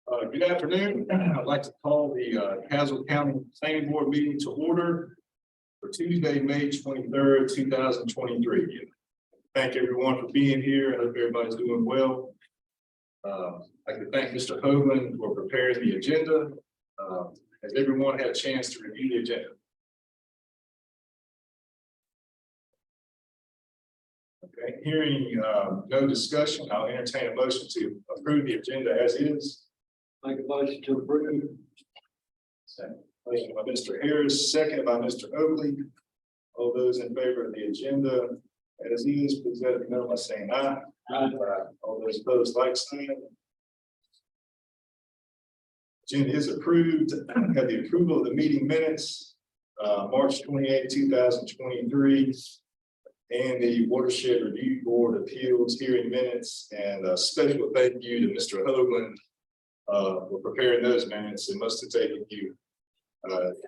Good afternoon. I'd like to call the Castle County Planning Board meeting to order for Tuesday, May 23rd, 2023. Thank everyone for being here. I hope everybody's doing well. I'd like to thank Mr. Hoagland for preparing the agenda. Has everyone had a chance to review the agenda? Okay, hearing no discussion, I'll entertain a motion to approve the agenda as is. Make a motion to approve. Second. Motion by Mr. Harris, second by Mr. Oakley. All those in favor of the agenda as is, please let me know by saying aye. Aye. All those opposed, like sign. Agenda is approved. Have the approval of the meeting minutes, March 28, 2023. And the Watershed Review Board Appeals hearing minutes, and a special thank you to Mr. Hoagland for preparing those minutes. It must have taken you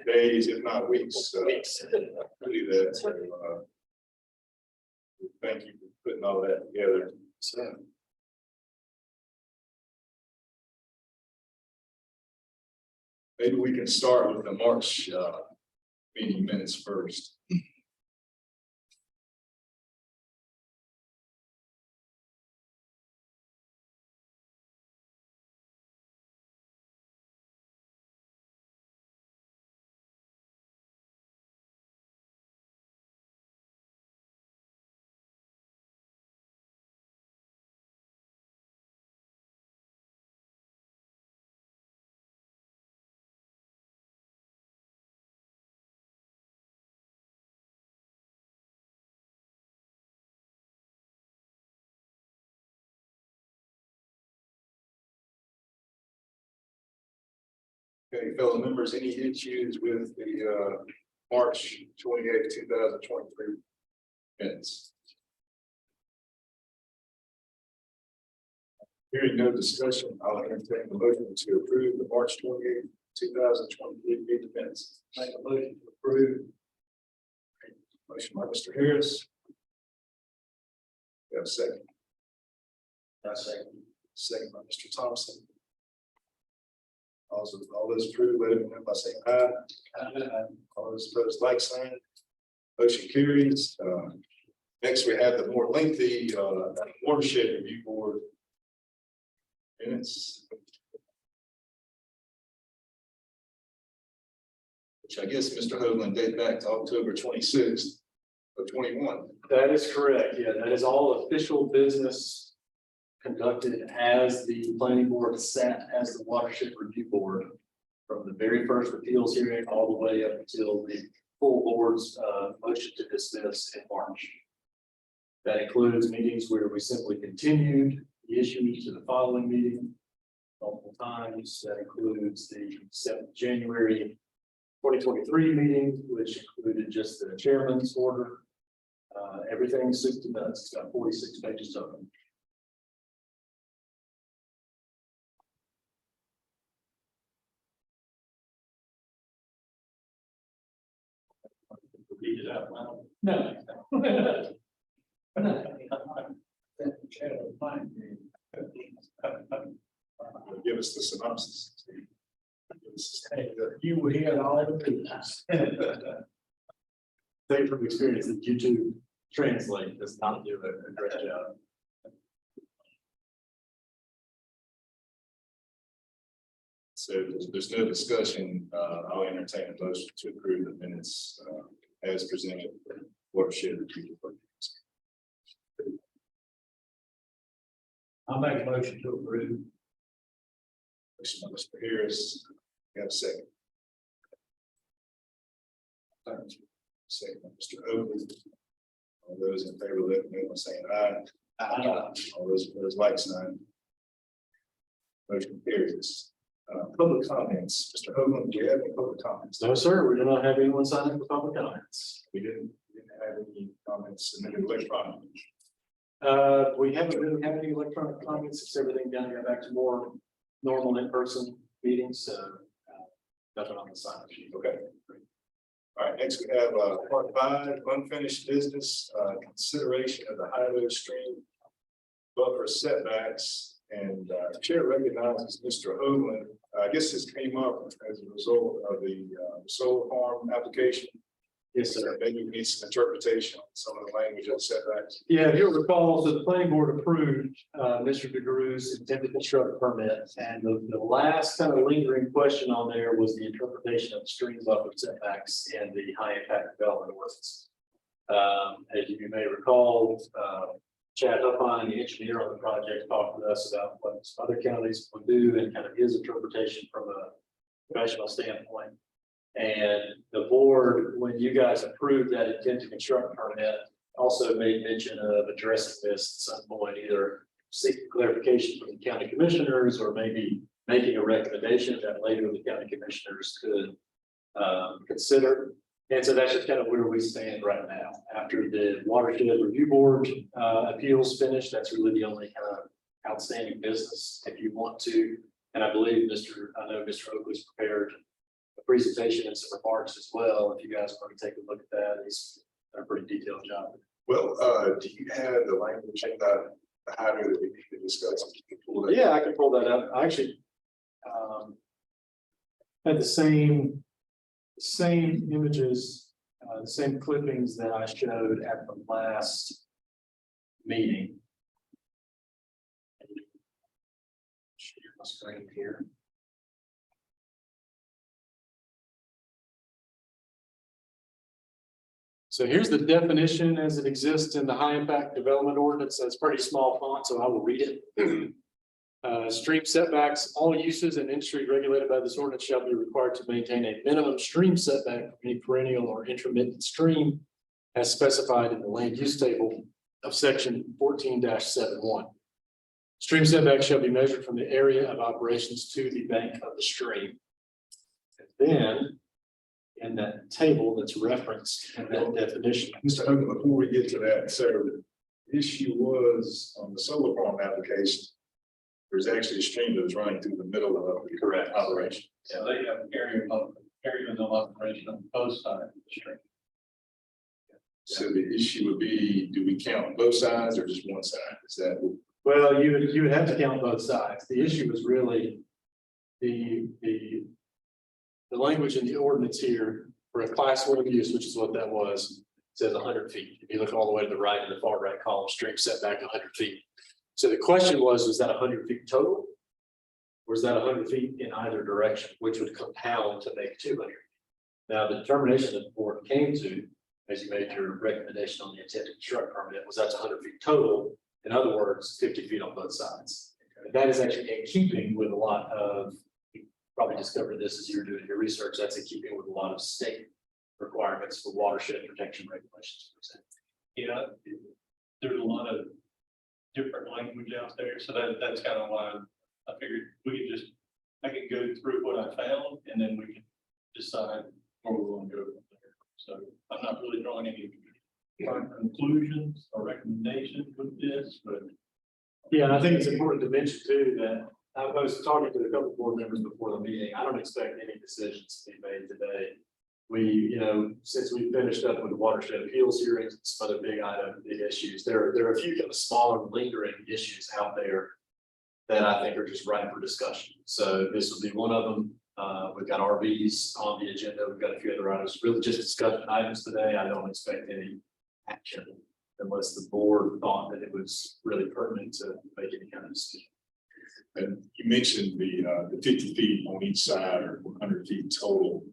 days, if not weeks, to do that. So, thank you for putting all that together. So, maybe we can start with the March meeting minutes first. Okay, fellow members, any issues with the March 28, 2023 minutes? Hearing no discussion, I'll entertain the motion to approve the March 28, 2023 meeting minutes. Make a motion to approve. Motion by Mr. Harris. We have a second. Second by Mr. Thompson. All those approved, let it know by saying aye. All those opposed, like sign. Motion carries. Next, we have the more lengthy Watershed Review Board minutes, which I guess Mr. Hoagland date back to October 26th of 21. That is correct. Yeah, that is all official business conducted as the planning board sat as the Watershed Review Board from the very first appeals hearing all the way up until the full board's motion to dismiss in March. That includes meetings where we simply continued the issues to the following meeting multiple times. That includes the 7th January 2023 meeting, which included just the chairman's order. Everything 60 minutes. It's got 46 pages of them. Read it out loud. No. Give us the synopsis. You would hear all of the Say from experience that YouTube Translate does not do a great job. So there's no discussion. I'll entertain a motion to approve the minutes as presented. Watershed Review Board. I'll make a motion to approve. Motion by Mr. Harris. You have a second. Second by Mr. Oakley. All those in favor, let me know by saying aye. All those opposed, like sign. Motion carries. Public comments. Mr. Hoagland, do you have any public comments? No, sir, we do not have anyone sign up for public comments. We didn't have any comments submitted electronically. We haven't really had any electronic comments. It's everything down here back to more normal in-person meetings. So nothing on the sign sheet. Okay. All right, next we have part 5, unfinished business, consideration of the Highway Stream buffer setbacks And Chair recognizes Mr. Hoagland. I guess this came up as a result of the solar farm application. Yes, So maybe we need some interpretation on some of the language of setbacks. Yeah, if you'll recall, so the planning board approved Mr. DeGrew's intended construct permit, and the last kind of lingering question on there was the interpretation of stream buffer setbacks and the high impact development ordinance. As you may recall, Chad Huffine, the engineer on the project, talked with us about what some other counties would do and kind of his interpretation from a professional standpoint. And the board, when you guys approved that intent to construct permit, also made mention of addressing this at some point, either seeking clarification from the county commissioners or maybe making a recommendation that later the county commissioners could consider. And so that's just kind of where we stand right now. After the watershed review board appeals finished, that's really the only kind of outstanding business if you want to. And I believe I know Mr. Oakley's prepared a presentation and some remarks as well. If you guys want to take a look at that, he's done a pretty detailed job. Well, do you have the language in the header that we need to discuss? Yeah, I can pull that up. I actually had the same images, the same clippings that I showed at the last meeting. Share my screen here. So here's the definition as it exists in the high impact development ordinance. That's pretty small font, so I will read it. Stream setbacks, all uses and industry regulated by this ordinance shall be required to maintain a minimum stream setback from any perennial or intermittent stream as specified in the land use table of section 14-71. Stream setback shall be measured from the area of operations to the bank of the stream. And then in that table that's referenced in that definition. Mr. Hoagland, before we get to that, so the issue was on the solar farm application. There's actually a stream that was running through the middle of the correct operation. So they have areas of operation on both sides of the stream. So the issue would be, do we count both sides or just one side? Is that? Well, you would have to count both sides. The issue was really the language in the ordinance here for a class 1 use, which is what that was, says 100 feet. If you look all the way to the right in the far right column, stream setback 100 feet. So the question was that 100 feet total? Or is that 100 feet in either direction, which would compound to make 200? Now, the determination that the board came to, as you made your recommendation on the intent to construct permit, was that's 100 feet total. In other words, 50 feet on both sides. And that is actually in keeping with a lot of, you probably discovered this as you were doing your research, that's in keeping with a lot of state requirements for watershed protection regulations. Yeah, there's a lot of different language out there, so that's kind of why I figured I can go through what I found and then we can decide where we're going to go from there. So I'm not really drawing any conclusions or recommendations with this, but yeah, and I think it's important to mention too that I was talking to a couple of board members before the meeting. I don't expect any decisions to be made today. We, since we finished up with the watershed appeals hearings, and some other big issues, there are a few kind of smaller lingering issues out there that I think are just ripe for discussion. So this will be one of them. We've got RVs on the agenda. We've got a few other items, really just discussion items today. I don't expect any action unless the board thought that it was really pertinent to make any kind of decision. And you mentioned the 50 feet on each side or 100 feet total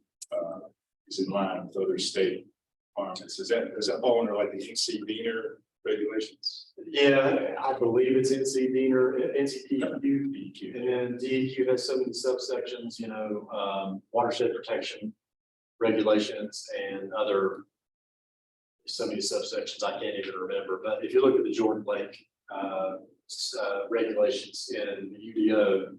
is in line with other state requirements. Does that fall under like the NC Diener regulations? Yeah, I believe it's NC Diener, NCPQ, and then DEQ has so many subsections, watershed protection regulations and other so many subsections I can't even remember. But if you look at the Jordan Lake regulations in the UDO,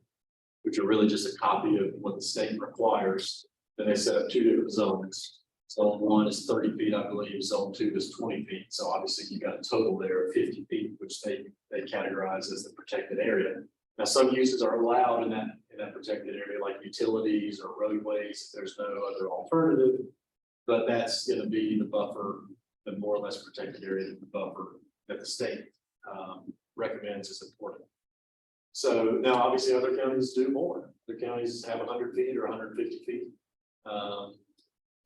which are really just a copy of what the state requires, then they set up 2 different zones. Zone 1 is 30 feet, I believe. Zone 2 is 20 feet. So obviously you got a total there of 50 feet, which they categorize as the protected area. Now, some uses are allowed in that protected area, like utilities or roadways. There's no other alternative, but that's going to be the buffer, the more or less protected area, the buffer that the state recommends is important. So now, obviously, other counties do more. The counties have 100 feet or 150 feet.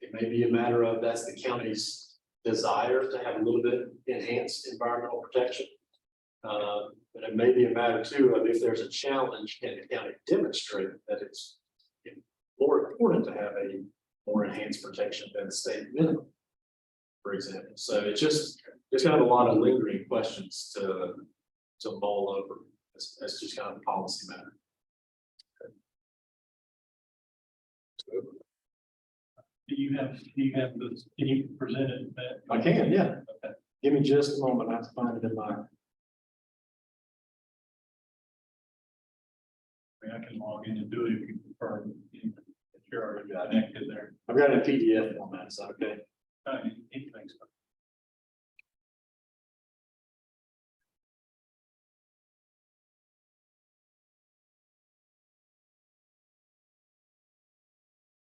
It may be a matter of that's the county's desire to have a little bit enhanced environmental protection. But it may be a matter too of if there's a challenge, can the county demonstrate that it's more important to have a more enhanced protection than the state minimum, for example. So it's just, there's kind of a lot of lingering questions to mull over. That's just kind of a policy matter. Do you have this, can you present it, Matt? I can, yeah. Okay. Give me just a moment. I have to find it in my. I mean, I can log in and do it if you prefer. If you're already connected there. I've got it in PDF format, so okay. Anything.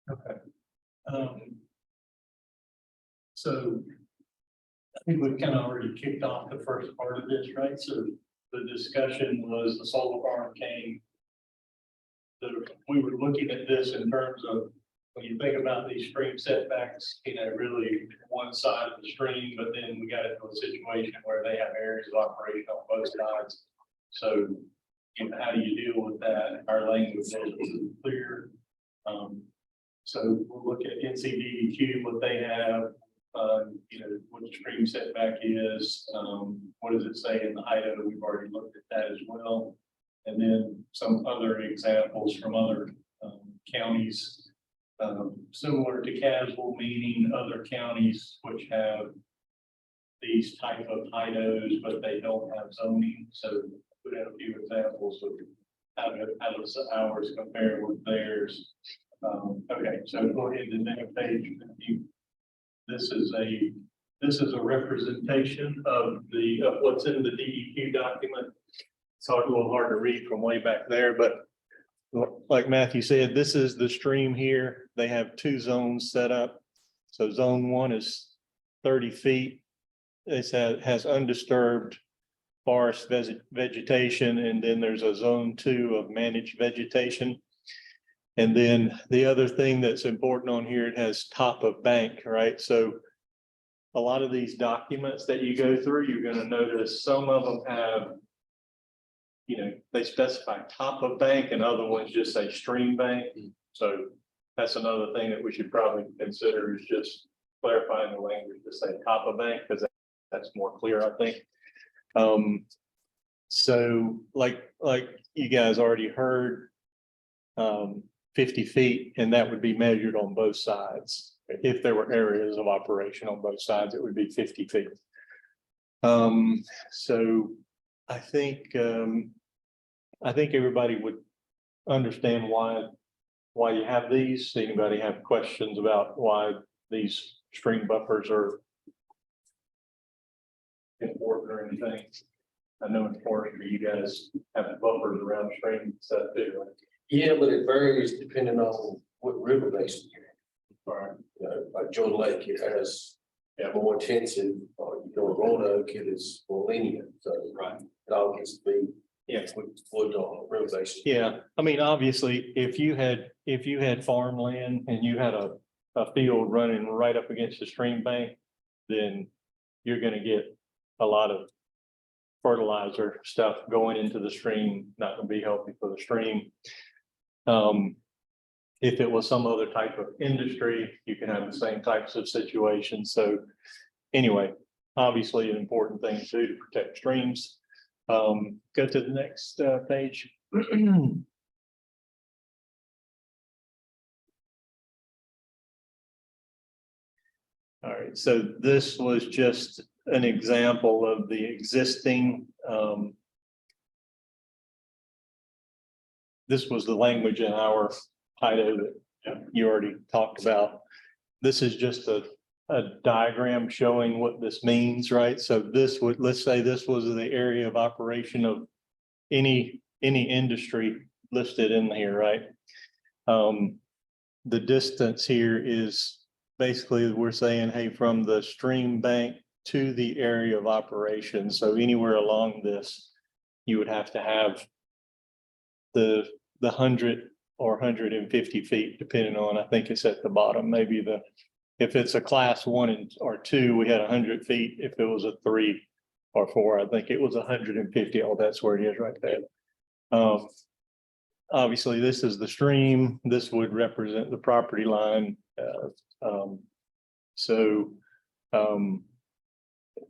Okay. So I think we've kind of already kicked off the first part of this, right? So the discussion was the solar farm came. We were looking at this in terms of, when you think about these stream setbacks, really one side of the stream, but then we got into a situation where they have areas of operation on both sides. So, how do you deal with that? Our language is clear. So we'll look at NCDEQ, what they have, what the stream setback is, what does it say in the Idaho? We've already looked at that as well. And then some other examples from other counties, similar to Caswell, meaning other counties which have these type of IDOs, but they don't have zoning. So put in a few examples of how does ours compare with theirs. Okay, so go ahead to the next page. This is a representation of what's in the DEQ document. It's a little hard to read from way back there, but like Matthew said, this is the stream here. They have two zones set up. So zone 1 is 30 feet. It has undisturbed forest vegetation, and then there's a zone 2 of managed vegetation. And then the other thing that's important on here, it has top of bank, right? So a lot of these documents that you go through, you're going to notice some of them have, they specify top of bank, and other ones just say stream bank. So that's another thing that we should probably consider, is just clarifying the language to say top of bank, because that's more clear, I think. So like you guys already heard, 50 feet, and that would be measured on both sides. If there were areas of operation on both sides, it would be 50 feet. So I think everybody would understand why you have these. Anybody have questions about why these stream buffers are important or anything? I know in forestry, you guys have buffers around stream stuff too, right? Yeah, but it varies depending on what river basin you're in. Right. Like Jordan Lake, it has more intensive, Roanoke, it is more lenient, so. Right. It all gets to be. Yeah. Wood on river basin. Yeah, I mean, obviously, if you had farmland and you had a field running right up against the stream bank, then you're gonna get a lot of fertilizer stuff going into the stream, not gonna be healthy for the stream. If it was some other type of industry, you can have the same types of situations. So anyway, obviously an important thing to do to protect streams. Go to the next page. All right, so this was just an example of the existing. This was the language in our IDO that you already talked about. This is just a diagram showing what this means, right? So this would, let's say this was the area of operation of any industry listed in here, right? The distance here is basically, we're saying, hey, from the stream bank to the area of operation. So anywhere along this, you would have to have the 100 or 150 feet, depending on, I think it's at the bottom, maybe if it's a class 1 or 2, we had 100 feet. If it was a 3 or 4, I think it was 150. Oh, that's where it is right there. Obviously, this is the stream. This would represent the property line.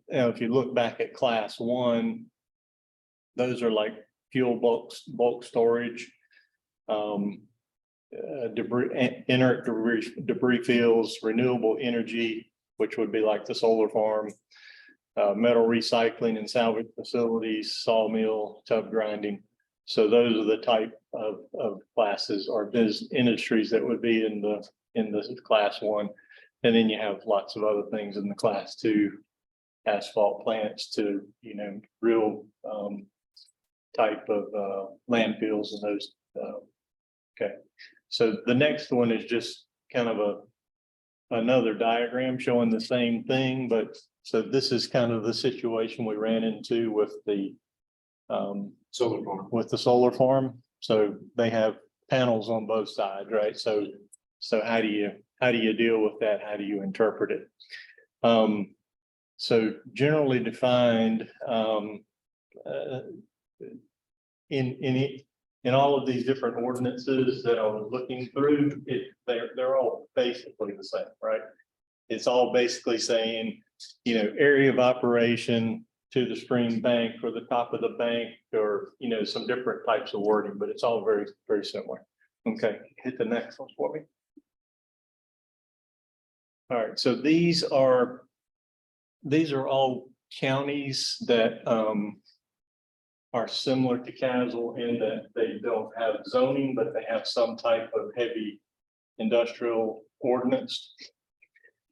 Now, if you look back at class 1, those are like fuel bulk storage, debris, inert debris fields, renewable energy, which would be like the solar farm, metal recycling and salvage facilities, sawmill, tub grinding. So those are the type of classes or business industries that would be in the class 1. And then you have lots of other things in the class 2, asphalt plants to, real type of landfills and those. Okay, so the next one is just kind of another diagram showing the same thing, but so this is kind of the situation we ran into with the solar farm. So they have panels on both sides, right? So how do you deal with that? How do you interpret it? So generally defined, in all of these different ordinances that I was looking through, they're all basically the same, right? It's all basically saying, area of operation to the stream bank or the top of the bank, or some different types of wording, but it's all very, very similar. Okay, hit the next one for me. All right, so these are all counties that are similar to Castle in that they don't have zoning, but they have some type of heavy industrial ordinance.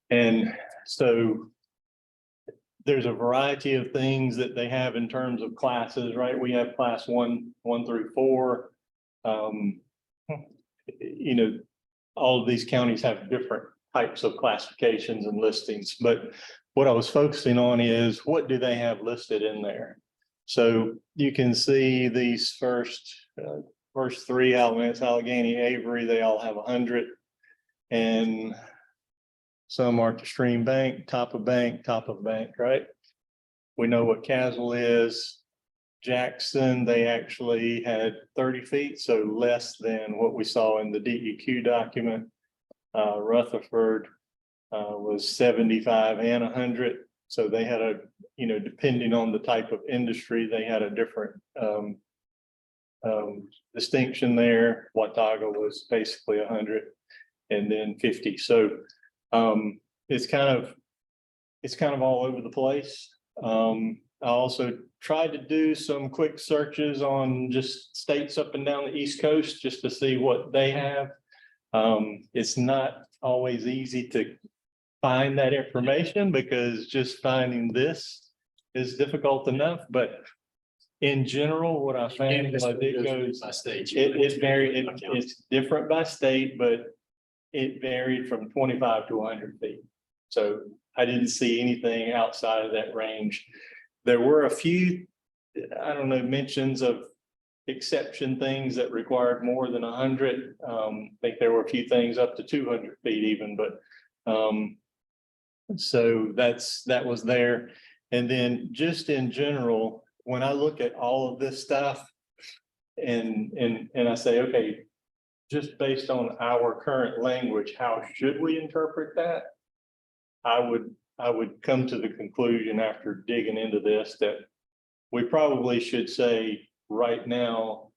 And so there's a variety of things that they have in terms of classes, right? We have class 1 through 4. All of these counties have different types of classifications and listings, but what I was focusing on is what do they have listed in there? So you can see these first 3 elements, Allegheny, Avery, they all have 100, and some are to stream bank, top of bank, right? We know what Castle is. Jackson, they actually had 30 feet, so less than what we saw in the DEQ document. Rutherford was 75 and 100. So they had depending on the type of industry, they had a different distinction there. Watauga was basically 100 and then 50. So it's kind of all over the place. I also tried to do some quick searches on just states up and down the East Coast just to see what they have. It's not always easy to find that information because just finding this is difficult enough, but in general, what I found is it goes by state. it's different by state, but it varied from 25 to 100 feet. So I didn't see anything outside of that range. There were a few, mentions of exception things that required more than 100. I think there were a few things up to 200 feet even, but so that was there. And then just in general, when I look at all of this stuff and I say, okay, just based on our current language, how should we interpret that? I would come to the conclusion after digging into this that we probably should say right now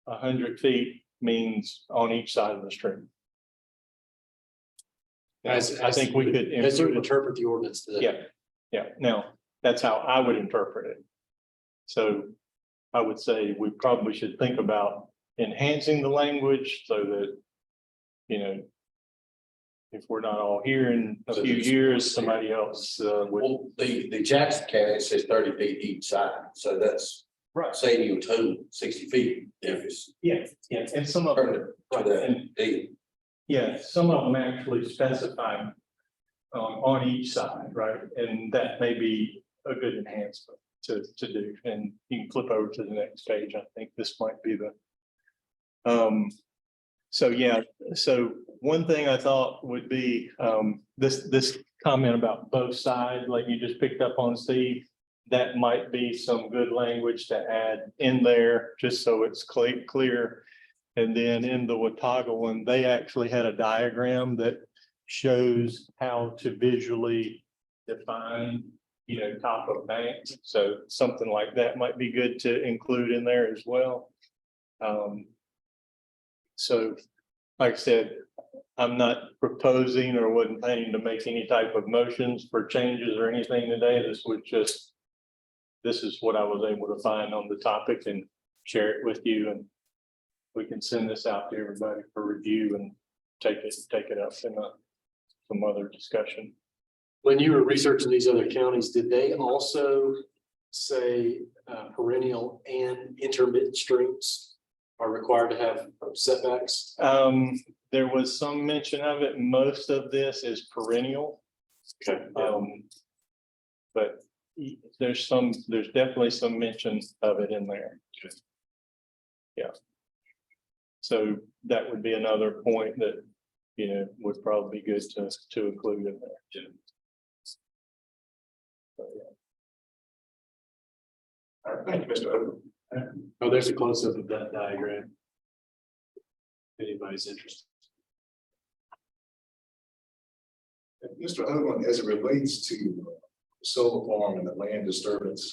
100 feet means on each side of the stream. I think we could As you improve it. interpret the ordinance today. Yeah. Now, that's how I would interpret it. So I would say we probably should think about enhancing the language so that, if we're not all here in a few years, somebody else would. Well, the Jackson County says 30 feet each side, so that's Right. saying you total 60 feet if it's Yeah, and some of them, permanent to right, that and deal. yeah, some of them actually specify on each side, right? And that may be a good enhancement. to do, and you can flip over to the next page. I think this might be the. So yeah, so one thing I thought would be, this comment about both sides, like you just picked up on, Steve. That might be some good language to add in there, just so it's clear. And then in the Watauga one, they actually had a diagram that shows how to visually define, top of bank. So something like that might be good to include in there as well. So, like I said, I'm not proposing or wasn't planning to make any type of motions for changes or anything today. This is what I was able to find on the topic and share it with you, and we can send this out to everybody for review and take it up in some other discussion. When you were researching these other counties, did they also say perennial and intermittent streams are required to have setbacks? There was some mention of it. Most of this is perennial. Okay. But there's definitely some mention of it in there. Okay. Yeah. So that would be another point that, would probably be good to include in there. Yeah. So, yeah. All right, thank you, Mr. Odom. Oh, there's a close-up of that diagram. If anybody's interested. Mr. Odom, as it relates to the solar farm and the land disturbance,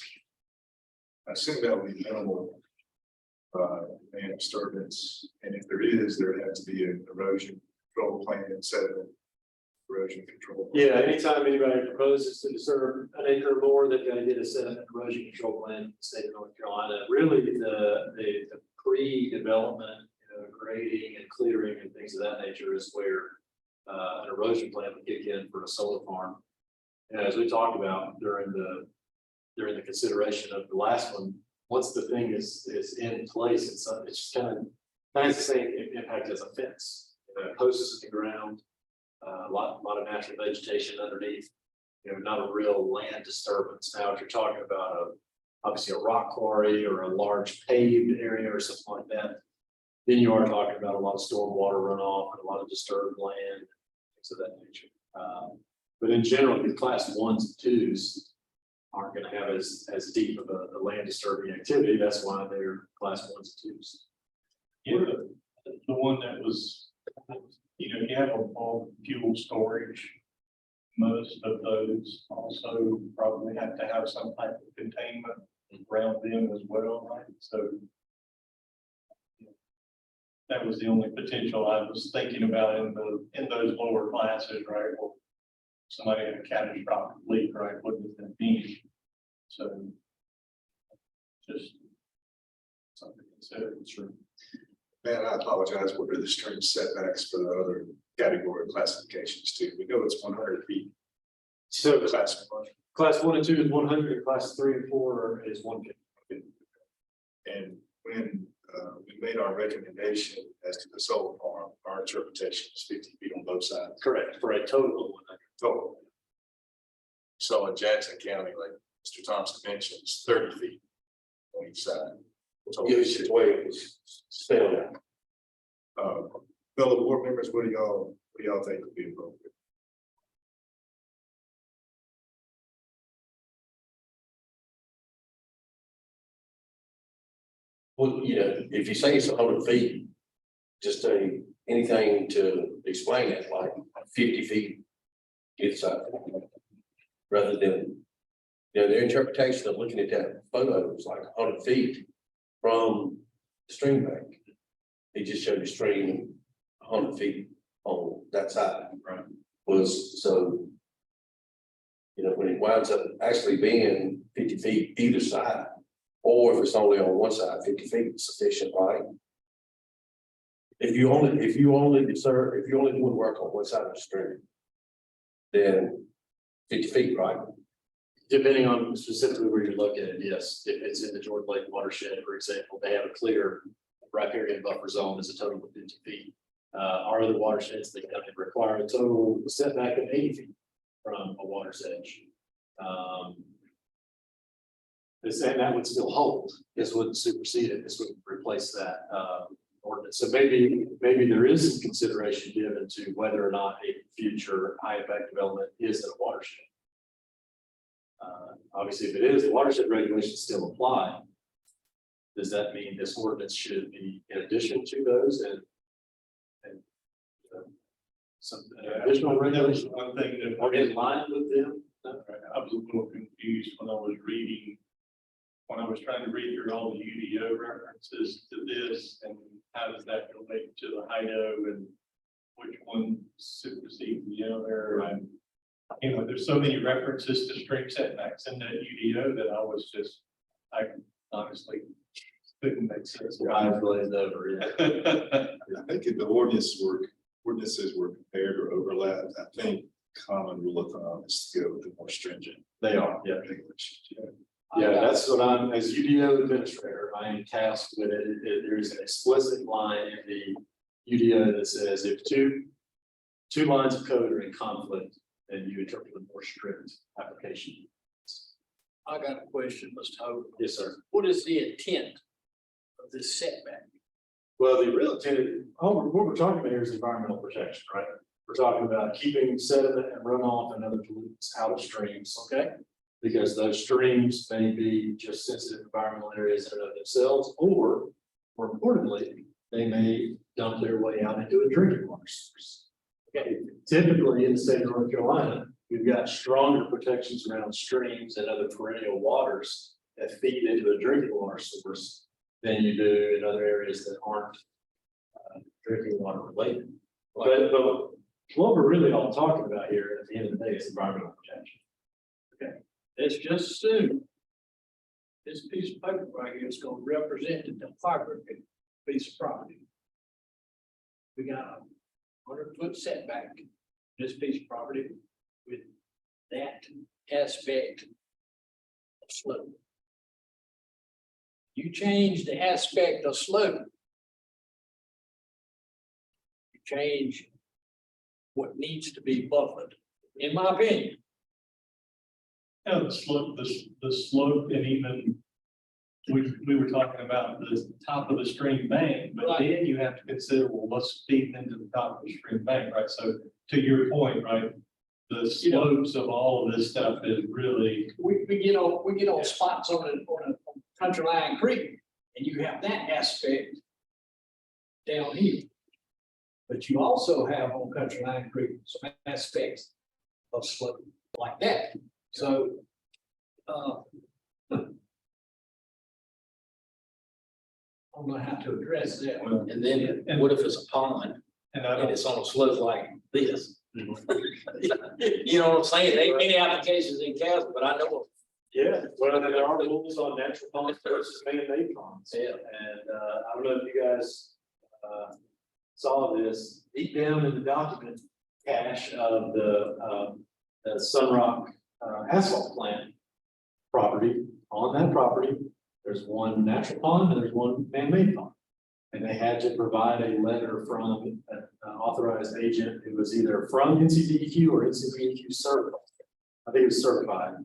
I assume that will be minimal land disturbance, and if there is, there has to be an erosion control plan and sediment erosion control. Yeah, anytime anybody proposes to disturb an acre or more, they've got to get a sediment erosion control plan in the state of North Carolina. Really, the pre-development, grading and clearing and things of that nature is where an erosion plan would kick in for a solar farm. And as we talked about during the consideration of the last one, once the thing is in place, it's just kind of the same impact as a fence. Posts in the ground, a lot of natural vegetation underneath, not a real land disturbance. Now, if you're talking about obviously a rock quarry or a large paved area or something like that, then you are talking about a lot of storm water runoff and a lot of disturbed land, things of that nature. But in general, the class 1s and 2s aren't going to have as deep of a land disturbing activity. That's why they're class 1s and 2s. Yeah, the one that was, you have all fuel storage. Most of those also probably have to have some type of containment around them as well, right? So that was the only potential I was thinking about in those lower classes, right? Well, somebody had a catastrophic leak, right? What does that mean? So just something to consider. Sure. Man, I apologize for the string setbacks for the other category classifications too. We know it's 100 feet. So Class 1. class 1 and 2 is 100, class 3 and 4 is 150. And when we made our recommendation as to the solar farm, our interpretation is 50 feet on both sides. Correct, for a total of 100. Total. So in Jackson County, like Mr. Thompson mentioned, it's 30 feet on each side. Total. Yes, it's way it was spelled out. Fellow board members, what do y'all think would be appropriate? Well, if you say it's 100 feet, just anything to explain it, like 50 feet inside. Rather than, their interpretation of looking at that photo was like 100 feet from the stream bank. It just showed the stream 100 feet on that side. Right. Was so, when it winds up actually being 50 feet either side, or if it's only on one side, 50 feet is sufficient, right? If you only doing work on one side of the stream, then 50 feet, right? Depending on specifically where you're located, yes. If it's in the George Lake watershed, for example, they have a clear riparian buffer zone is a total of 50 feet. Our other watersheds, they kind of require a total setback of 80 feet from a water's edge. And that would still hold. This wouldn't supersede it. This would replace that ordinance. So maybe there is some consideration given to whether or not a future high impact development is in a watershed. Obviously, if it is, the watershed regulations still apply. Does that mean this ordinance should be in addition to those and some additional That was regulations one thing that. are in line with them? I was a little confused when I was reading, when I was trying to read through all the UDO references to this, and how does that relate to the HIDO and which one supersedes the other, and, you know, there's so many references to stream setbacks in that UDO that I was just, I honestly couldn't make sense. Your eyes glazed over, yeah. I think if the ordinances were compared or overlapped, I think common rule of thumb is to go with the more stringent They are, yeah. regulations. Yeah, that's what I'm, as UDO administrator, I am tasked with it. There is an explicit line in the UDO that says if two lines of code are in conflict, then you interpret a more strict application. I got a question, Mr. Hope. Yes, sir. What is the intent of this setback? Well, the real intent, what we're talking about here is environmental protection, right? We're talking about keeping sediment and runoff and other pollutants out of streams, okay? Because those streams may be just sensitive environmental areas in and of themselves, or more importantly, they may dump their way out into a drinking water source. Okay, typically in the state of North Carolina, we've got stronger protections around streams and other perennial waters that feed into a drinking water source than you do in other areas that aren't drinking water related. But what we're really all talking about here at the end of the day is environmental protection. Let's just assume this piece of paper right here is gonna represent the topographic piece of property. We got a 100-foot setback, this piece of property with that aspect of slope. You change the aspect of slope. You change what needs to be buffered, in my opinion. Yeah, the slope, and even, we were talking about the top of the stream bank, but Right. then you have to consider, well, what's feeding into the top of the stream bank, right? So to your point, right, the slopes of all of this stuff is really, We get on spots on a country line creek, and you have that aspect down here. But you also have on country line creek some aspects of slope like that, so. I don't know how to address that. well, And then what if it's a pond and I and don't, it's on a slope like this? You know what I'm saying? There ain't many applications in Castle, but I know of. Yeah, well, there are rules on natural ponds versus man-made ponds. Yeah. And I don't know if you guys saw this, deep down in the document cache of the Sunrock asphalt plant property. On that property, there's one natural pond and there's one man-made pond. And they had to provide a letter from an authorized agent who was either from NCDEQ or NCDEQ certified. I think it was certified.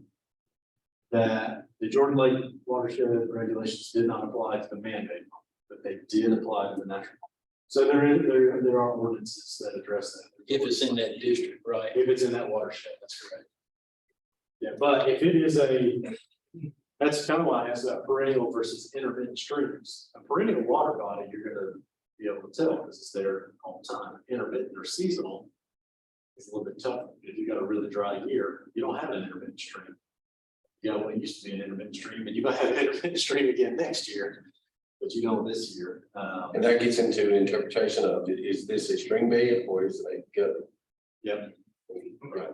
That the Jordan Lake watershed regulations did not apply to the man-made pond, but they did apply to the natural pond. So there are ordinances that address that. If it's in that district, right? If it's in that watershed, that's correct. Yeah, but if it is that's kind of why I asked about perennial versus intermittent streams. A perennial water body, you're gonna be able to tell because it's there all the time. Intermittent or seasonal, it's a little bit tough. If you got a really dry year, you don't have an intermittent stream. You know, what used to be an intermittent stream, and you might have an intermittent stream again next year, but you don't this year. And that gets into an interpretation of, is this a string bed or is it a gut? Yep. Right.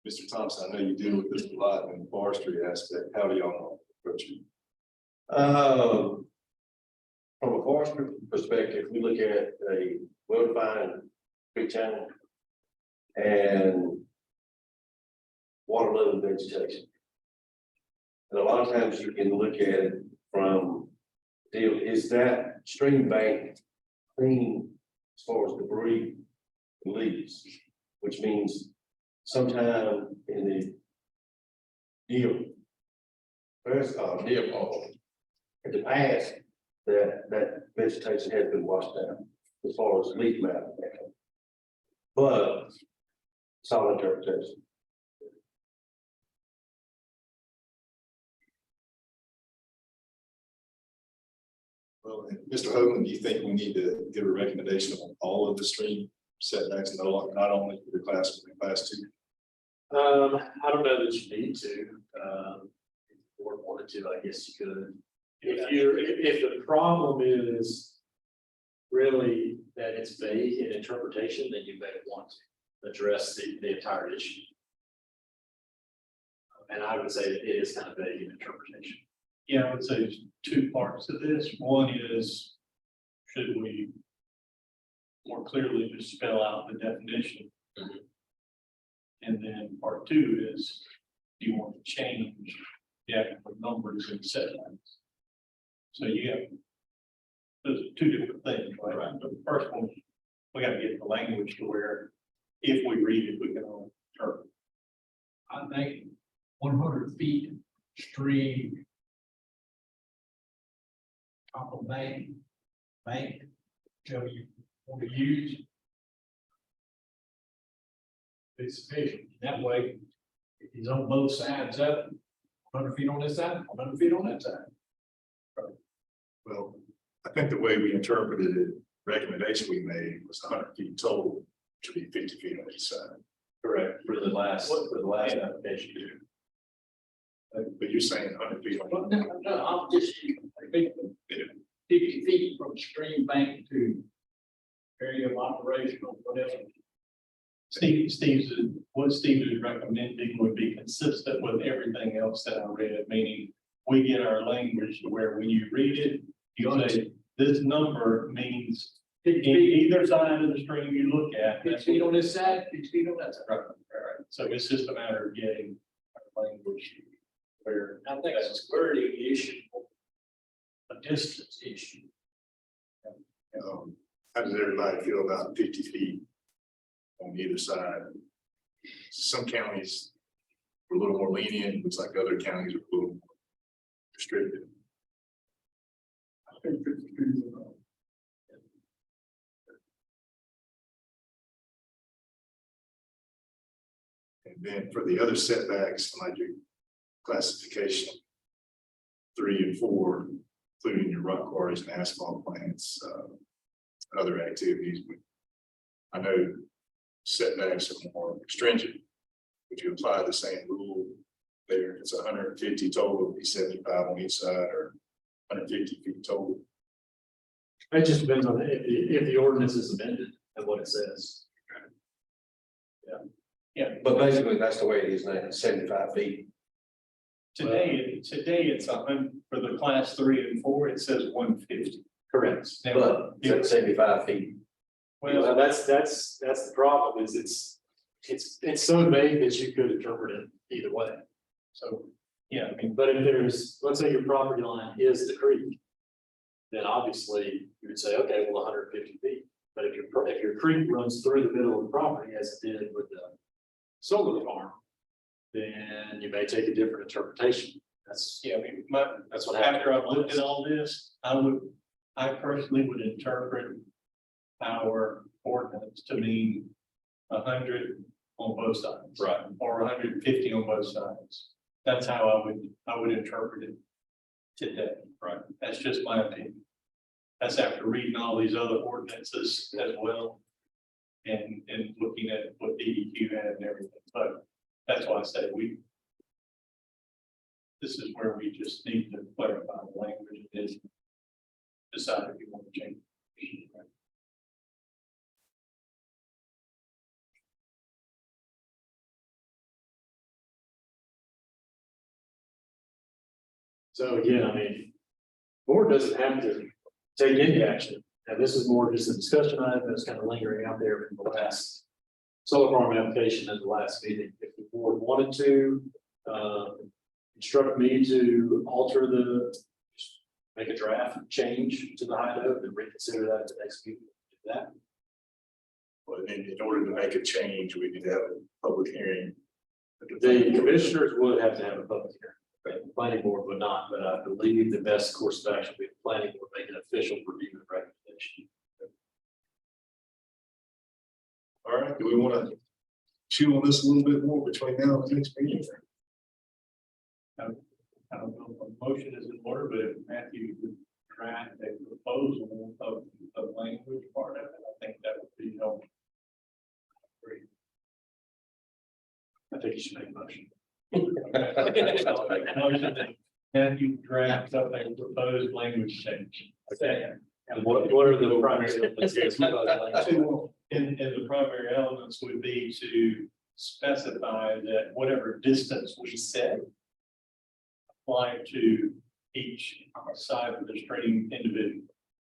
Mr. Thompson, I know you deal with this a lot in the forestry aspect. How do y'all approach it? From a forestry perspective, we look at a well-defined creek channel and water level vegetation. And a lot of times you can look at it from is that stream bank clean as far as debris and leaves, which means sometime in the deal, There's deer pond. In the past, that vegetation has been washed out as far as leaf matter. But solid interpretation. Well, and Mr. Hoagland, do you think we need to give a recommendation on all of the stream setbacks, and not only for the class, but the class 2? I don't know that you need to, if the board wanted to, I guess you could. If the problem is really that it's vague in interpretation, then you may want to address the entire issue. And I would say that it is kind of vague in interpretation. Yeah, I would say there's two parts to this. One is, should we more clearly just spell out the definition? And then part two is, do you want to change the actual numbers and setbacks? So you have, those are two different things, right? But the first one, we got to get the language to where if we read it, we can all interpret. I think 100 feet stream. Top of bank, whichever you want to use. It's sufficient, that way, if he's on both sides up, 100 feet on this side, 100 feet on that side. Well, I think the way we interpreted it, recommendation we made was 100 feet total, which would be 50 feet on each side. Correct. For the last application. But you're saying 100 feet on. Well, no, I'm just, I think 50 feet from stream bank to area of operation or whatever. What Steve is recommending would be consistent with everything else that I read, meaning we get our language to where when you read it, you say, this number means 50 feet, either side of the stream you look at. 50 feet on this side, 50 feet on that side. Right, right. So it's just a matter of getting our language where. I think it's a squarity issue, a distance issue. How does everybody feel about 50 feet on either side? Some counties are a little more lenient, looks like other counties are a little more restricted. I think 50 feet is enough. And then for the other setbacks, like your classification 3 and 4, including your rock quarries and asphalt plants, other activities. I know setbacks are more stringent. Would you apply the same rule there? It's 150 total, it'd be 75 on each side, or 150 feet total. It just depends on if the ordinance is amended and what it says. But basically, that's the way it is now, 75 feet. Today it's 100, for the class 3 and 4, it says 150. Correct. Now, But it's 75 feet. Well, that's the problem is it's so vague that you could interpret it either way. So, yeah, I mean, But if there's, let's say your property line is the creek, then obviously you would say, okay, well, 150 feet. But if your creek runs through the middle of the property as it did with the solar farm, then you may take a different interpretation. That's yeah, I mean, that's what happened. after I've looked at all this, I personally would interpret our ordinance to mean 100 on both sides. Right. Or 150 on both sides. That's how I would interpret it today. Right. That's just my opinion. That's after reading all these other ordinances as well. And looking at what DEQ had and everything, but that's why I say this is where we just need to clarify the language and decide if you want to change. So again, I mean, board doesn't have to take any action. And this is more just a discussion item that's kind of lingering out there from the last solar farm application at the last meeting. If the board wanted to instruct me to alter make a draft change to the high note and reconsider that at the next meeting, do that. But in order to make a change, we need to have a public hearing. The commissioners would have to have a public hearing. The planning board would not, but I believe the best course of action would be the planning board make an official review and recommendation. All right, do we want to chew on this a little bit more between now and the next meeting? I don't know if a motion is in order, but if Matthew would draft a proposal of the language part of it, I think that would be helpful. I think you should make a motion. Motion that Matthew draft up a proposed language change. Okay. And what are the primary elements here? And the primary elements would be to specify that whatever distance we set apply to each side of the stream individually.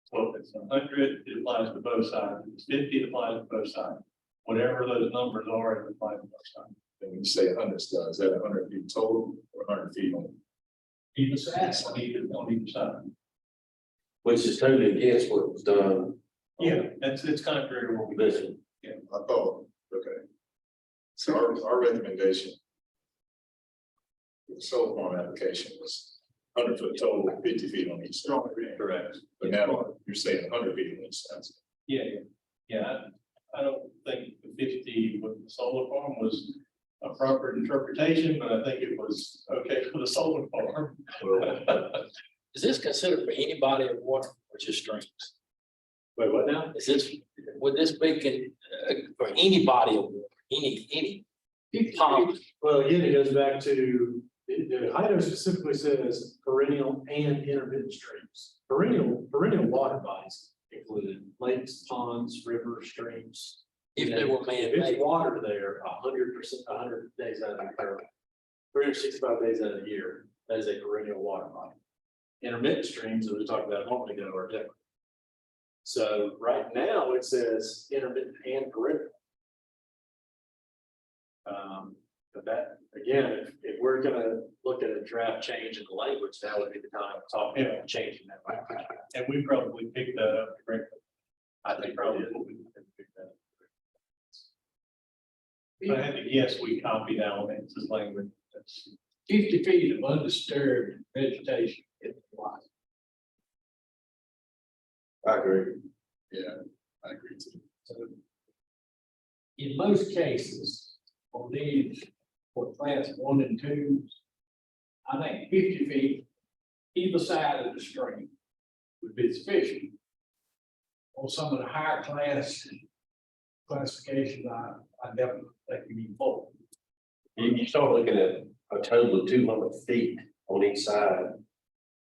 So if it's 100, it applies to both sides. If it's 50, it applies to both sides. Whatever those numbers are, it applies to both sides. And when you say 100, is that 100 feet total or 100 feet on? Either side, on either side. Which is totally against what was done. Yeah, it's contrary to what we This, did. I thought, okay. So our recommendation. For the solar farm application was 100 foot total, 50 feet on each side. Correct. But now you're saying 100 feet on each side. Yeah. I don't think the 50 with the solar farm was a proper interpretation, but I think it was okay for the solar farm. Is this considered for any body of water or just streams? Wait, what now? Is this, would this be for any body of water, any pond? Well, again, it goes back to, the HIDO specifically says perennial and intermittent streams. Perennial water bodies included lakes, ponds, rivers, streams. If they were If man-made? it's water there, 100%, 100 days out of the year, 365 days out of the year, that is a perennial water body. Intermittent streams, that we talked about a moment ago, are different. So right now, it says intermittent and perennial. But that, again, if we're gonna look at a draft change in the language, that would be the time to talk about changing that language. And we probably picked that up correctly. I think probably. If I had to guess, we copied elements as language. That's 50 feet of undisturbed vegetation in the lot. I agree. Yeah, I agree too. In most cases, on these for class 1 and 2, I think 50 feet either side of the stream would be sufficient. On some of the higher classifications, I definitely think we need more. You start looking at a total of 200 feet on each side.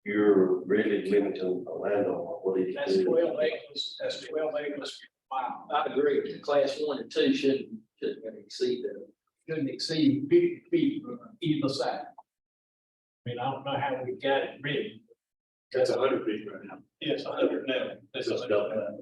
You're really limiting a landowner. What do you That's do? 12 acres, that's 12 acres per mile. I agree, class 1 and 2 shouldn't exceed that. Shouldn't exceed 50 feet from either side. I mean, I don't know how we got it written. That's 100 feet right now. Yes, 100 now. That's Just 100 double. now.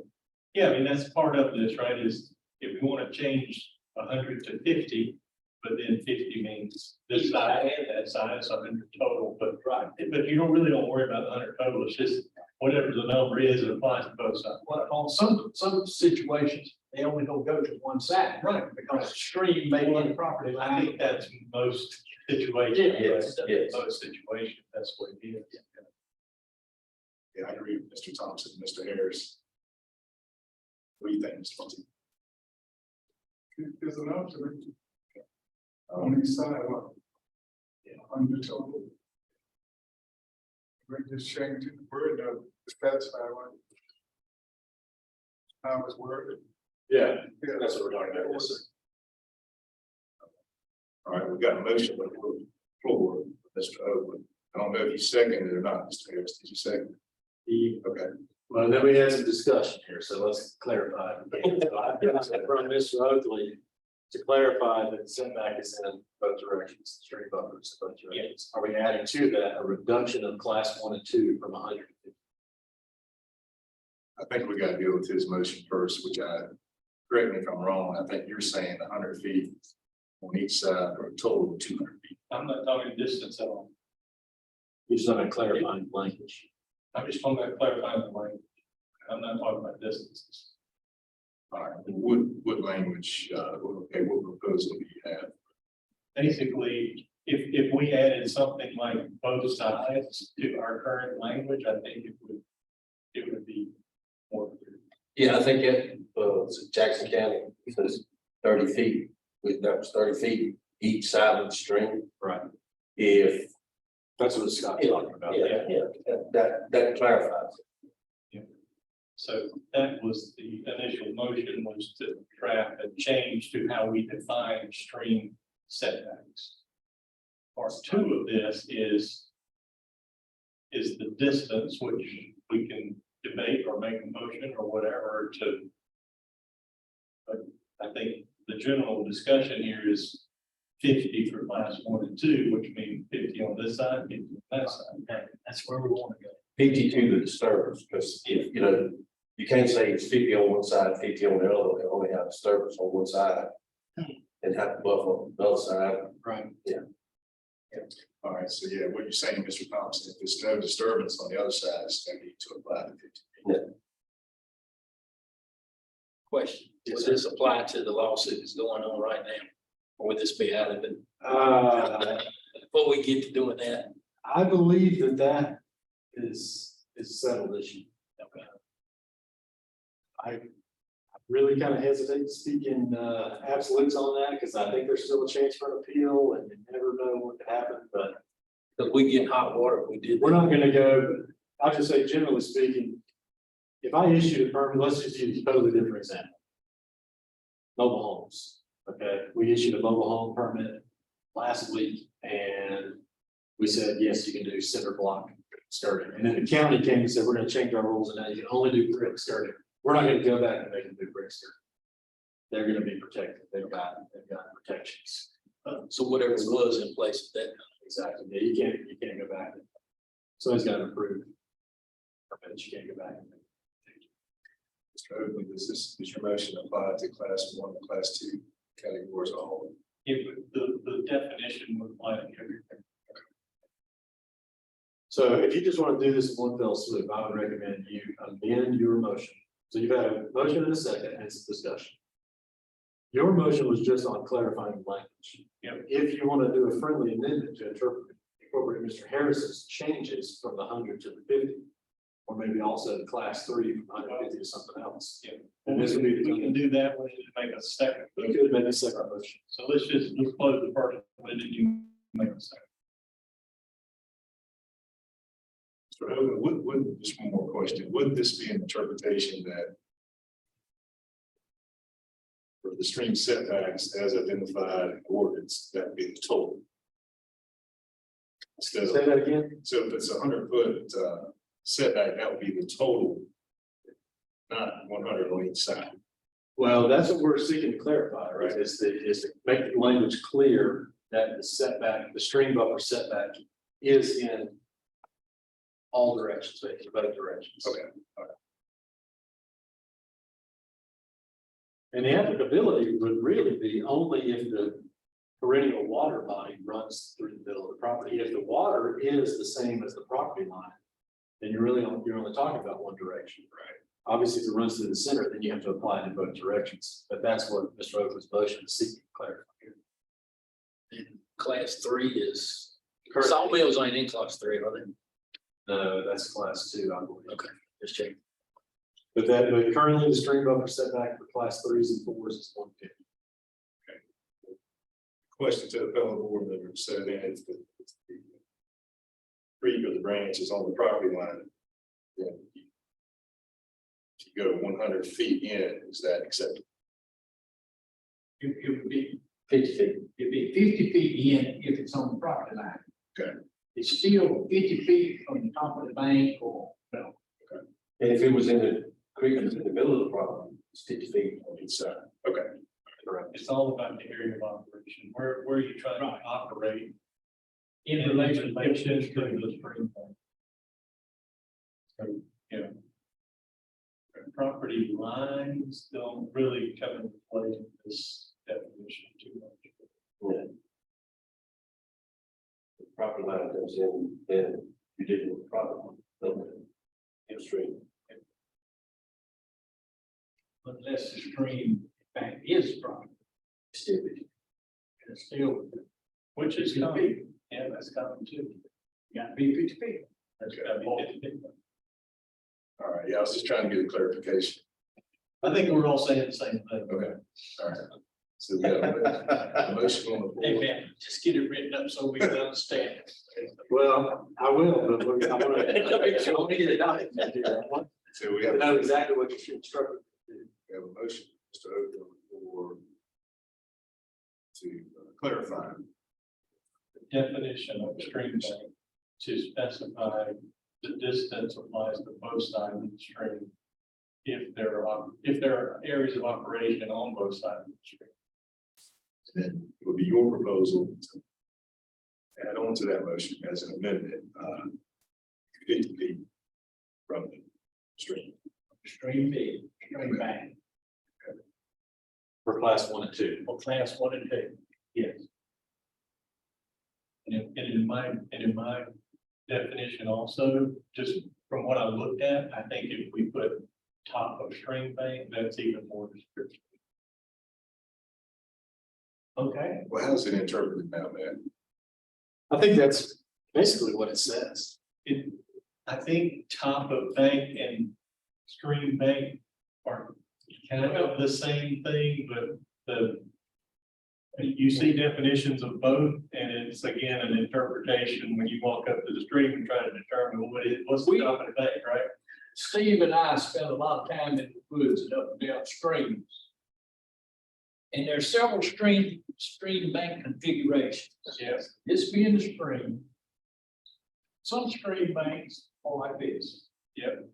Yeah, I mean, that's part of this, right, is if we want to change 100 to 50, but then 50 means this side and that side, so 100 total, but right. But you don't worry about the 100 total, it's just whatever the number is, it applies to both sides. Well, on some situations, they only gonna go to one side. Right. Because the stream may be the property I line. think that's most situations. Yes, yes. Most situations, that's what it is. Yeah, I agree with Mr. Thompson, Mr. Harris. What do you think, Mr. Thompson? There's an option on each side of under total. We just change the word of the satisfy one. How it's worded. Yeah, Yeah. that's what we're talking about. Yes, sir. All right, we've got a motion on the floor, Mr. Oakland. I don't know if you seconded it or not, Mr. Harris, did you second? Okay, Well, then we had some discussion here, so let's clarify. So I've got it from Mr. Oakley to clarify that the setback is in both directions, street buffers, both directions. Are we adding to that a reduction of class 1 and 2 from 100? I think we gotta deal with his motion first, which correct me if I'm wrong, I think you're saying 100 feet on each side or a total of 200 feet. I'm not talking distance at all. You're just not clarifying language. I'm just talking about clarifying the language. I'm not talking about distances. All right, what language, what proposal do you have? Basically, if we added something like both sides to our current language, I think it would be more clear. Yeah, I think it, Jackson County, says 30 feet, that was 30 feet each side of the stream. Right. If, That's what Scott's talking about. yeah, that clarifies. So that was the initial motion, was to draft a change to how we define stream setbacks. Part two of this is the distance, which we can debate or make a motion or whatever to. But I think the general discussion here is 50 for class 1 and 2, which means 50 on this side, 50 on that side. That's where we want to go. 52 the disturbance, because if, you know, you can't say it's 50 on one side, 50 on the other, they only have disturbance on one side. And have to buffer on the other side. Right. All right, so yeah, what you're saying, Mr. Thompson, if there's no disturbance on the other side, it's going to need to apply to 50 feet. Question, does this apply to the lawsuit that's going on right now? Or would this be out of it? Before we get to doing that, I believe that is a settled issue. okay, I really kind of hesitate to speak in absolutes on that, because I think there's still a chance for an appeal, and you never know what could happen, but if we get hot water, if we did. we're not gonna go, but I'll just say, generally speaking, if I issued a permit, let's just use a totally different example. Mobile homes, okay, we issued a mobile home permit last week, and we said, yes, you can do cinder block skirting, and then the county came and said, we're gonna change our rules, and now you can only do brick skirting. We're not gonna go back and make them do brick skirting. They're gonna be protected, they've got protections. So whatever was in place at that time. Exactly, yeah, you can't go back. Somebody's got to approve. Permit, you can't go back. Mr. Oakley, does your motion apply to class 1 and class 2 categories as a whole? The definition would apply to everything. So if you just want to do this in one fell swoop, I would recommend you amend your motion. So you've had a motion and a second, and it's a discussion. Your motion was just on clarifying the language. Yep. If you want to do a friendly amendment to incorporate Mr. Harris's changes from the 100 to the 50, or maybe also the class 3 from 150 to something else. Yeah. And this would be We can do that, we can make a second. You could make a second motion. So let's close the first one and then you make a second. Mr. Oakley, just one more question, would this be an interpretation that for the stream setbacks as identified in ordinance, that would be the total? Instead Say of, that again. so if it's 100-foot setback, that would be the total, not 100 on each side. Well, that's what we're seeking to clarify, right? Is to make the language clear that the setback, the stream buffer setback is in all directions, in both directions. Okay. And the applicability would really be only if the perennial water body runs through the middle of the property. If the water is the same as the property line, then you're only talking about one direction. Right. Obviously, if it runs through the center, then you have to apply it in both directions. But that's what Mr. Oakley's motion is seeking to clarify here. And class 3 is, sawmills ain't in class 3, are they? No, that's class 2, I believe. Okay, just check. But currently the stream buffer setback for class 3s and 4s is 150. Question to the fellow board members, so then if the creek or the branch is on the property line, then if you go 100 feet in, is that acceptable? It would be 50 feet. It'd be 50 feet in if it's on the property line. Okay. It's still 50 feet from the top of the bank or, no. And if it was in the creek, in the middle of the property, it's 50 feet. On each side, okay. Correct. It's all about the area of operation, where are you trying to operate? In relation to the stream. So, you know. Property lines don't really come into play in this definition too much. Yeah. The property line comes in, then you did it with the property line. Okay. In stream. Unless the stream back is property. Still, It's still, Which is common. Yeah, that's common too. Got to be 50 feet. That's gotta be 50. All right, yeah, I was just trying to get a clarification. I think we're all saying the same thing. Okay, all right. So we have a motion on the Hey, floor. man, just get it written up so we can understand it. Well, I will, but I'm gonna make sure we get it documented here. I want So we to have, know exactly what you should instruct. we have a motion, Mr. Oakley, on the floor to clarify. Definition of stream bank to specify the distance applies to both sides of the stream. If there are areas of operation on both sides of the stream. Then it would be your proposal to add on to that motion as an amendment, 50 feet from the stream. Stream B, stream bank, For class 1 and 2. or class 1 and 2. Yes. And in my definition also, just from what I looked at, I think if we put top of stream bank, that's even more descriptive. Okay. Well, how's it interpreted now, man? I think that's basically what it says. I think top of bank and stream bank are kind of the same thing, but you see definitions of both, and it's again an interpretation when you walk up to the stream and try to determine what's the top of the bank, right? Steve and I spent a lot of time in the woods and up and down streams. And there's several stream bank configurations. Yes. This being the stream. Some stream banks are like this. Yep.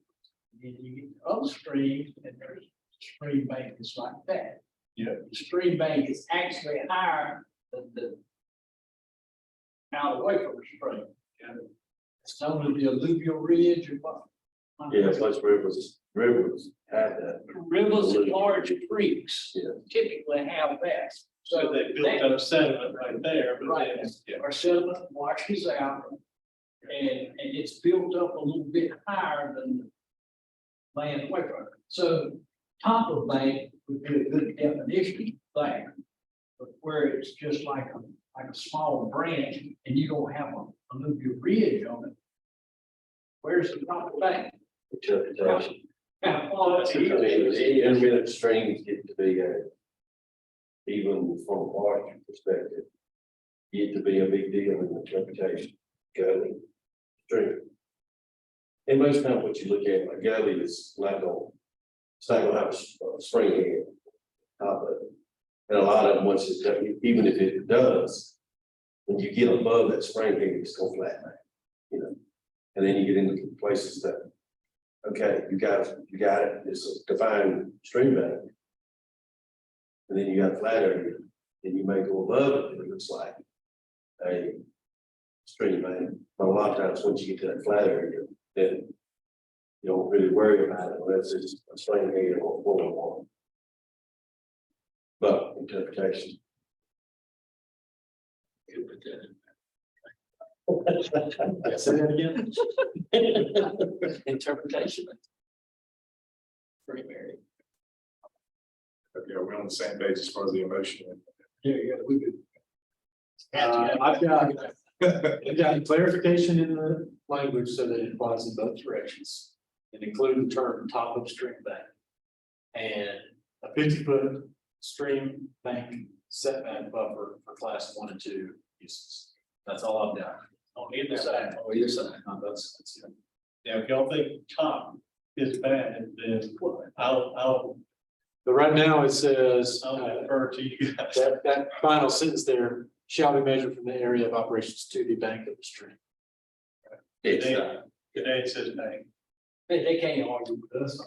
And you get other streams and there's stream bank is like that. Yep. The stream bank is actually higher than the out away from the stream. Yeah. It's known as the alluvial ridge or what? Yeah, most rivers have that. Rivers and large creeks Yeah. typically have that. So they built that- up sediment right there, but Right, then, yeah, our sediment washes out. And it's built up a little bit higher than the land away from it. So top of bank would be a good definition there. But where it's just like a small branch and you don't have a alluvial ridge on it. Where's the top of bank? Interpretation. How far I mean, the intermittent streams get to be even from a water perspective, get to be a big deal in interpretation, gully, stream. And most times what you look at, a gully is not gonna, it's not gonna have a spring head top of it. And a lot of them, once it's done, even if it does, when you get above that spring head, it's gonna flatten out, you know? And then you get into places that, okay, you got it, it's a defined stream bank. And then you got flat area, then you may go above it, it looks like a stream bank. But a lot of times, once you get to that flat area, then you don't really worry about it unless it's a stream head or flowing water. But interpretation. Say that again? interpretation? Pretty very. Okay, are we on the same page as far as the emotion? Yeah, we could. I've got clarification in the language so that it applies in both directions. And include the term top of stream bank. And a 50-foot stream bank setback buffer for class 1 and 2 uses. That's all I've got. On either side. On either side. No, that's it. yeah, if y'all think top is bad, then I'll But right now it says, defer to you guys. that final sentence there shall be measured from the area of operations to the bank of the stream. It's Today it says bank. They can't argue with us.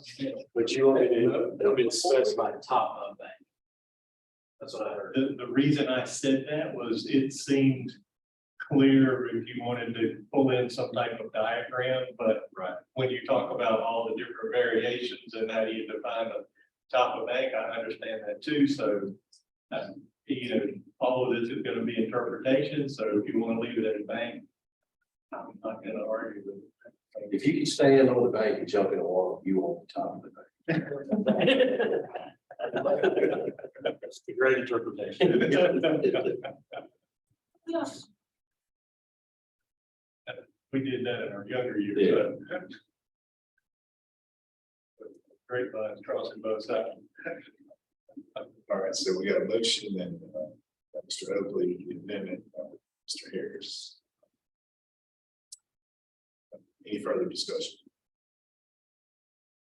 But you want me to, it'll be specified top of bank. That's what I heard. The reason I said that was it seemed clear if you wanted to pull in some type of diagram, but when you talk about all the different variations and how you define the top of bank, I understand that too, so you know, all of this is gonna be interpretation, so if you wanna leave it at a bank, I'm not gonna argue with it. if you can stand on the bank and jump in the water, you want the top of the bank. That's a great interpretation. We did that in our younger years. Yeah. Grapevines crossing both sides. All right, so we got a motion and Mr. Oakley, the amendment, Mr. Harris. Any further discussion?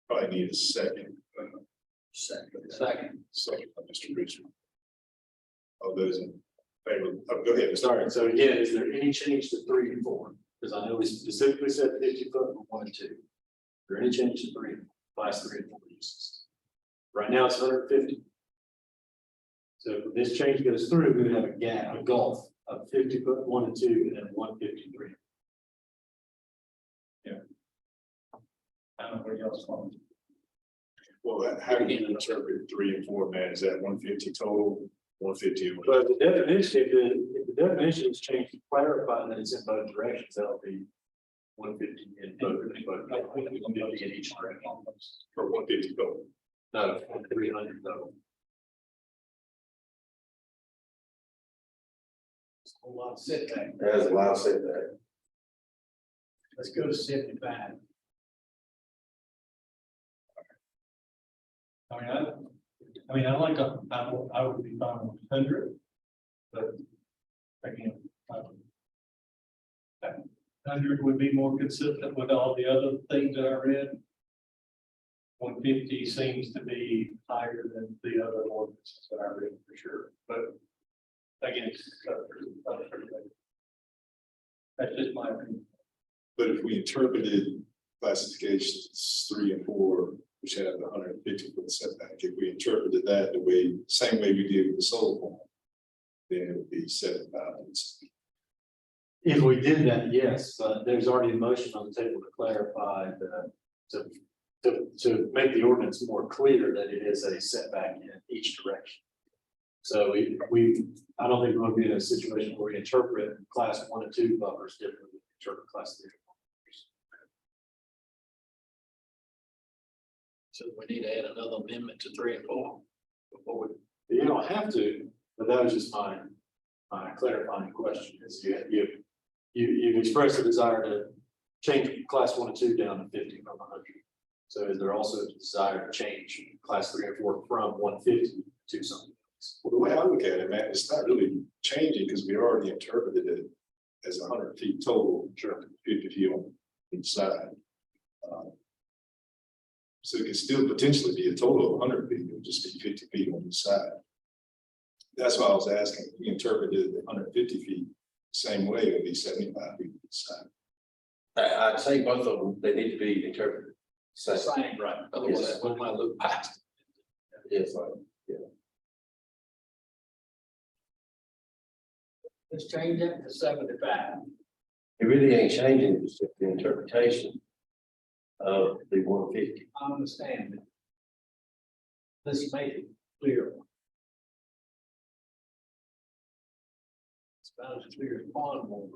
Probably need a second. Second. Second by Mr. Richard. All those in favor, go ahead, Mr. Sorry, so again, is there any change to 3 and 4? Because I know we specifically said 50 foot for 1 and 2. Is there any change to 3, class 3 and 4 uses? Right now it's 150. So if this change goes through, we would have a gap, a gulf of 50 foot 1 and 2, and then 153. I don't know where y'all's from. Well, how do you interpret 3 and 4, man? Is that 150 total, 150? But the definition, if the definitions change to clarify that it's in both directions, that'll be 150 in both, 150 in each direction. For 150 total. No, 300 total. A lot of setback. There's a lot of setback. Let's go to 75. I like I would be fine with 100. But again, 100 would be more consistent with all the other things that I read. 150 seems to be higher than the other ordinances that I read for sure, but again, that's just my opinion. But if we interpreted classifications 3 and 4, which have the 150 foot setback, if we interpreted that the way, same way we did with the solar farm, then it would be 75. If we did that, yes, but there's already a motion on the table to clarify to make the ordinance more clear that it is a setback in each direction. So I don't think we're going to be in a situation where we interpret class 1 and 2 buffers differently than we interpret class 3 and 4 buffers. So we need to add another amendment to 3 and 4 before we. You don't have to, but that was just my clarifying question is you've expressed a desire to change class 1 and 2 down to 50 from 100. So is there also a desire to change class 3 and 4 from 150 to something else? Well, the way I look at it, man, it's not really changing because we already interpreted it as 100 feet total, sure, 50 feet on each side. So it could still potentially be a total of 100 feet, it would just be 50 feet on each side. That's why I was asking, if we interpreted 150 feet, same way, it would be 75 feet on each side. I'd say both of them, they need to be interpreted. Same. Same, right, otherwise Yes. we might look past. Yes, like, Let's change that to 75. it really ain't changing, it's just the interpretation of the 150. I understand it. Let's make it clear. It's about as clear as pond water.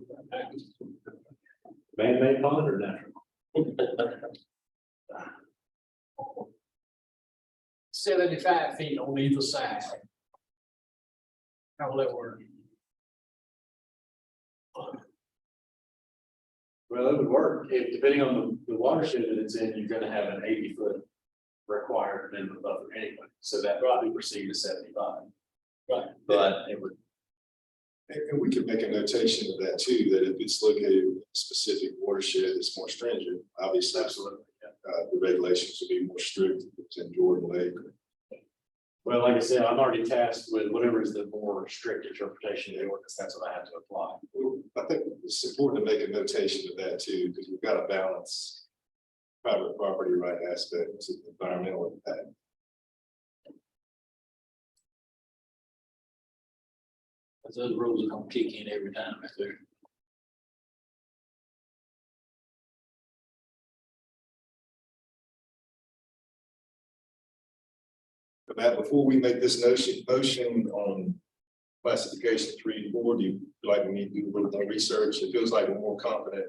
Man-made pond or natural? 75 feet on either side. How will that work? Well, it would work if depending on the watershed that it's in, you're gonna have an 80-foot required minimum buffer anyway. So that probably proceed to 75. Right. But it would, And we could make a notation of that too, that if it's located in a specific watershed that's more stringent, obviously. absolutely, yeah. The regulations would be more strict if it's in Jordan Lake. Well, like I said, I'm already tasked with whatever is the more strict interpretation of the ordinance, that's what I have to apply. I think it's important to make a notation of that too, because we've got to balance private property right aspects of environmental impact. Because those rules are gonna kick in every time right there. But Matt, before we make this motion on classification 3 and 4, do you feel like we need to do a little more research? It feels like we're more confident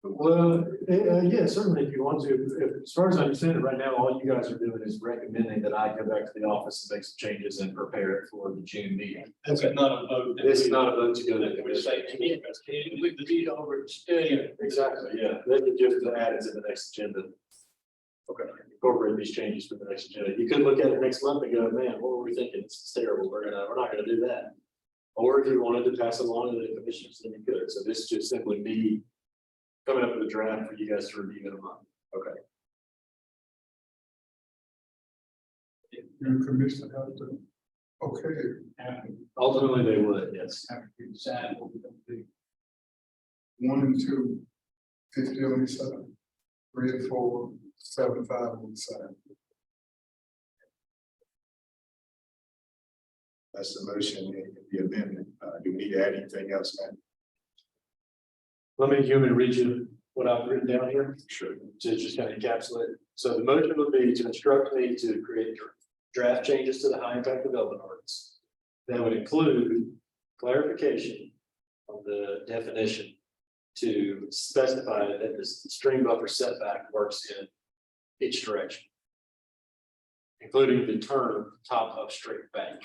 Well, yeah, certainly if you want to, as far as I understand it, right now, all you guys are doing is recommending that I go back to the office and make some changes and prepare it for the June meeting. That's not a vote. that It's we- not a vote to go to that the We're commission. saying, we lead over to study. Exactly, yeah, they could just add it to the next agenda. Okay, incorporate these changes for the next agenda. You could look at it next month and go, man, what were we thinking? It's terrible. We're not gonna do that. Or if you wanted to pass it along to the commissioners, then you could. So this is just simply me coming up with a draft for you guys to review in a month. Okay. Your commission have to, okay, Ultimately, they would, yes. Have to decide what we're gonna do. 1 and 2, 50 on each side. 3 and 4, 75 on each side. That's the motion and the amendment. Do we need to add anything else, man? Let me human read you what I've written down here. Sure. To just kind of encapsulate. So the motion would be to instruct me to create draft changes to the high impact development ordinance. That would include clarification of the definition to specify that the stream buffer setback works in each direction, including the term top upstream bank.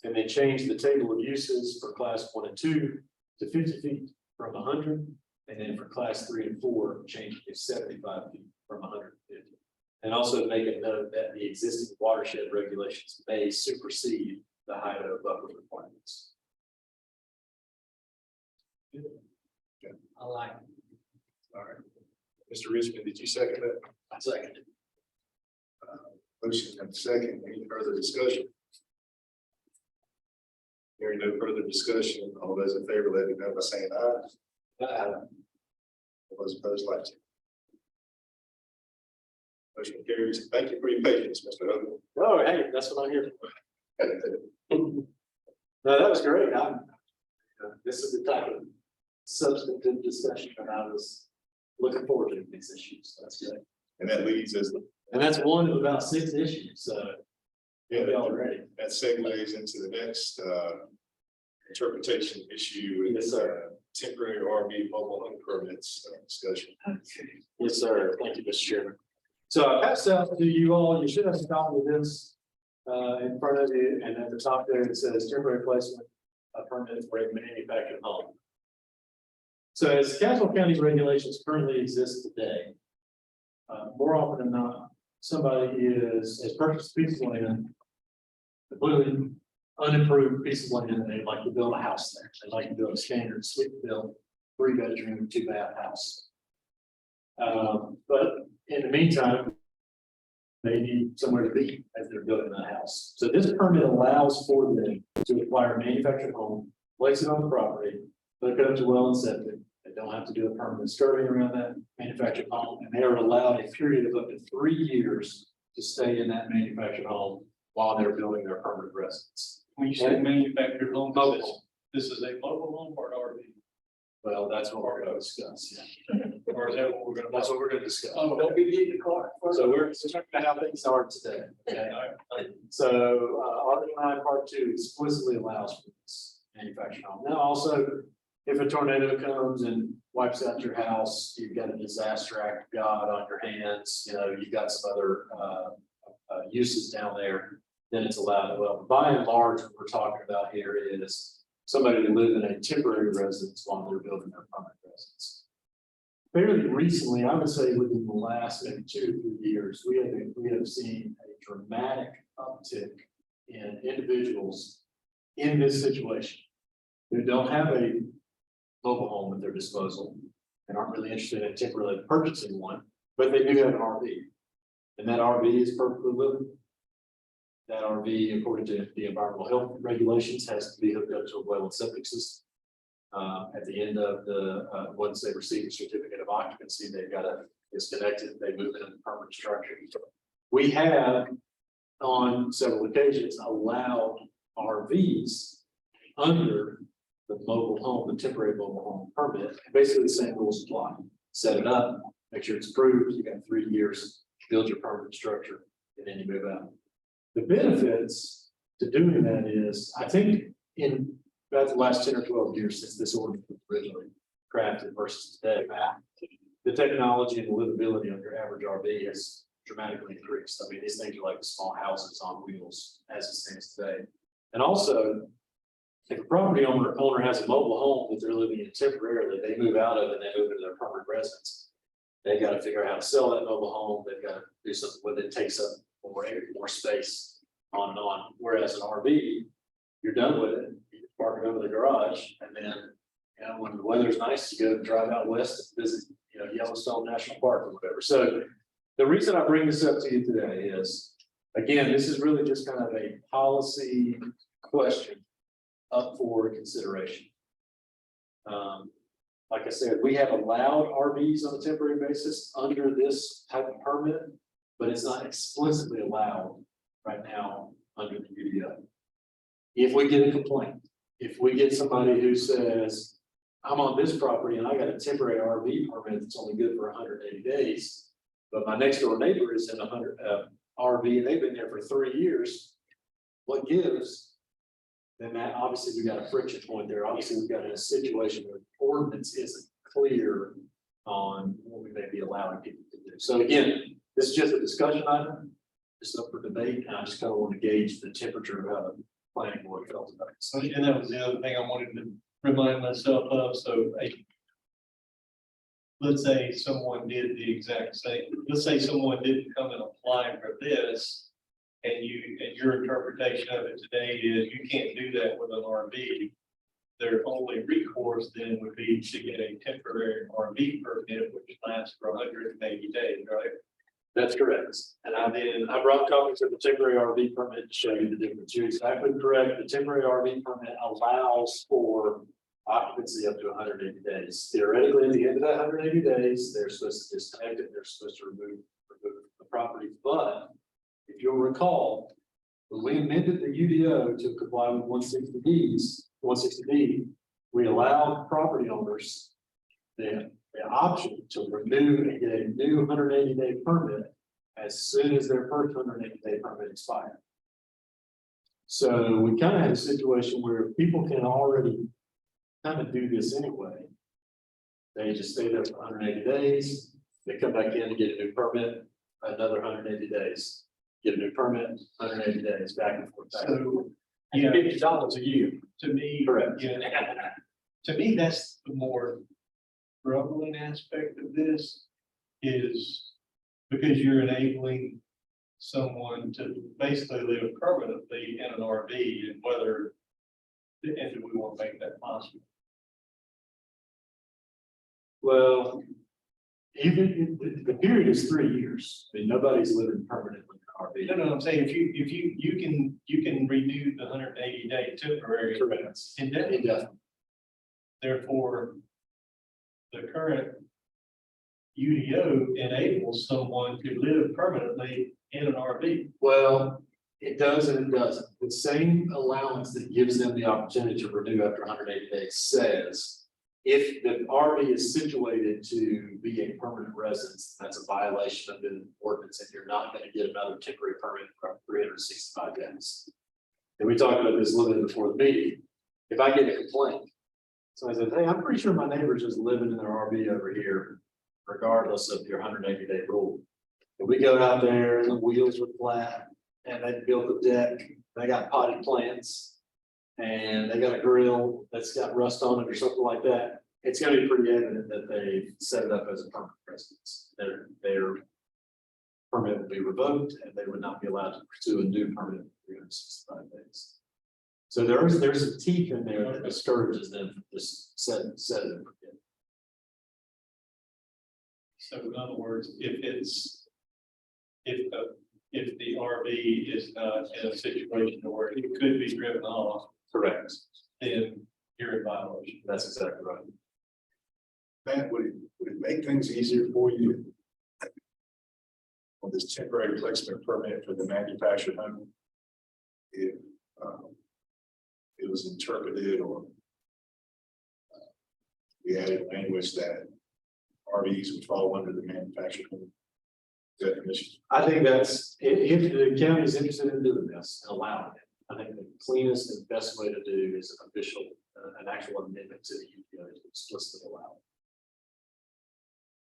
And then change the table of uses for class 1 and 2 to 50 feet from 100. And then for class 3 and 4, change it to 75 feet from 150. And also make a note that the existing watershed regulations may supersede the height of buffer requirements. I like it. All right. Mr. Richmond, did you second that? I second it. Motion and second. Any further discussion? Hearing no further discussion, all those in favor, let me know by saying aye. All those opposed, like to. Motion carries. Thank you for your patience, Mr. Hogan. Oh, hey, that's what I'm here for. No, that was great. This is the type of substantive discussion that I was looking forward to these issues. That's good. And that leads us, And that's one of about 6 issues, so yeah, y'all ready. that segues into the next interpretation issue. Yes, sir. Temporary RV mobile home permits discussion. Yes, sir. Thank you, Mr. Chairman. So I passed out to you all, you should have a copy of this in front of you, and at the top there, it says temporary placement of permit for a manufactured home. So as Castle County regulations currently exist today, more often than not, somebody has purchased a piece of land, completely unimproved piece of land, and they'd like to build a house there. They'd like to build a standard stick-built 3-bedroom, 2-bath house. But in the meantime, they need somewhere to be as they're building that house. So this permit allows for them to acquire a manufactured home, place it on the property, hook it up to well and septic. They don't have to do a permanent survey around that manufactured home, and they are allowed a period of up to 3 years to stay in that manufactured home while they're building their permanent residence. When you say manufactured home, Mobile. this is a mobile home or an RV, Well, that's what we're gonna discuss, yeah. or is that what we're gonna? That's what we're gonna discuss. Oh, Don't be getting the car. So we're talking about how things are today. Okay? So, Article 9, Part 2 explicitly allows for this manufactured home. Now, also, if a tornado comes and wipes out your house, you've got a disaster act of God on your hands, you know, you've got some other, uses down there, then it's allowed. Well, by and large, what we're talking about here is somebody to live in a temporary residence while they're building their permanent residence. Fairly recently, I would say within the last maybe 2 to 3 years, we have seen a dramatic uptick in individuals in this situation who don't have a mobile home at their disposal and aren't really interested in temporarily purchasing one, but they do have an RV. And that RV is perfectly living. That RV, according to the environmental health regulations, has to be hooked up to a well and septic system. At the end of the, once they receive a certificate of occupancy, they've got to disconnect it, they move it into permanent structure. We have, on several occasions, allowed RVs under the mobile home, the temporary mobile home permit, basically the same rules apply. Set it up, make sure it's approved, you got 3 years, build your permanent structure, and then you move out. The benefits to doing that is, I think in about the last 10 or 12 years since this ordinance was originally crafted versus today, the technology and the livability of your average RV has dramatically increased. I mean, these things are like small houses on wheels as it stands today. And also, if a property owner has a mobile home that they're living in temporarily, they move out of and they move into their permanent residence. They got to figure out how to sell that mobile home. They've got to do something with it. Takes up more space on and on. Whereas an RV, you're done with it. You can park it over the garage, and then, you know, when the weather's nice, you go drive out west and visit, you know, Yellowstone National Park or whatever. So the reason I bring this up to you today is, again, this is really just kind of a policy question up for consideration. Like I said, we have allowed RVs on a temporary basis under this type of permit, but it's not explicitly allowed right now under the UDO. If we get a complaint, if we get somebody who says, I'm on this property and I got a temporary RV permit that's only good for 180 days, but my next door neighbor is in a RV and they've been there for 3 years, what gives? Then that obviously we got a friction point there. Obviously, we've got a situation where the ordinance isn't clear on what we may be allowing people to do. So again, this is just a discussion item, just up for debate, and I just kind of want to gauge the temperature of how the planning board felt about it. So, And that was the other thing I wanted to remind myself of, so let's say someone did the exact same, let's say someone didn't come and apply for this, and your interpretation of it today is you can't do that with an RV. Their only recourse then would be to get a temporary RV permit, which lasts for 180 days, right? That's correct. And I brought copies of the temporary RV permit to show you the difference. You're exactly correct. The temporary RV permit allows for occupancy up to 180 days. Theoretically, at the end of that 180 days, they're supposed to disconnect it. They're supposed to remove the property. But if you'll recall, when we amended the UDO to comply with 160D, we allowed property owners the option to renew and get a new 180-day permit as soon as their first 180-day permit expired. So we kind of had a situation where people can already kind of do this anyway. They just stay there for 180 days. They come back in and get a new permit, another 180 days. Get a new permit, 180 days, back and forth. So, And yeah, $50 a year. to me, Correct. yeah, to me, that's the more troubling aspect of this is because you're enabling someone to basically live permanently in an RV, and whether, and do we want to make that possible? Well, even the period is 3 years. I mean, nobody's living permanently in No, an no, I'm saying if you can renew the 180-day temporary RV. Correct. indefinitely. Indefinitely. Therefore, the current UDO enables someone to live permanently in an RV. Well, it does and it doesn't. The same allowance that gives them the opportunity to renew after 180 days says if the RV is situated to be a permanent residence, that's a violation of the ordinance, and you're not going to get another temporary permit for 365 days. And we talked about this a little bit before the meeting. If I get a complaint, somebody says, hey, I'm pretty sure my neighbor's just living in their RV over here, regardless of your 180-day rule. And we go out there and the wheels are flat and they built a deck, they got potted plants and they got a grill that's got rust on it or something like that. It's gonna be pretty evident that they set it up as a permanent residence. Their permit will be revoked and they would not be allowed to pursue a new permit for 365 days. So there's a teeth in there that discourages them from just set it and forget. So in other words, if the RV is not in a situation where it could be driven off, Correct. then you're in violation. That's exactly right. Matt, would it make things easier for you? On this temporary placement permit for the manufactured home? If it was interpreted or we added language that RVs would fall under the manufactured home definition. I think that's, if the county is interested in doing this and allowing it, I think the cleanest and best way to do is an official, an actual amendment to the UDO to explicitly allow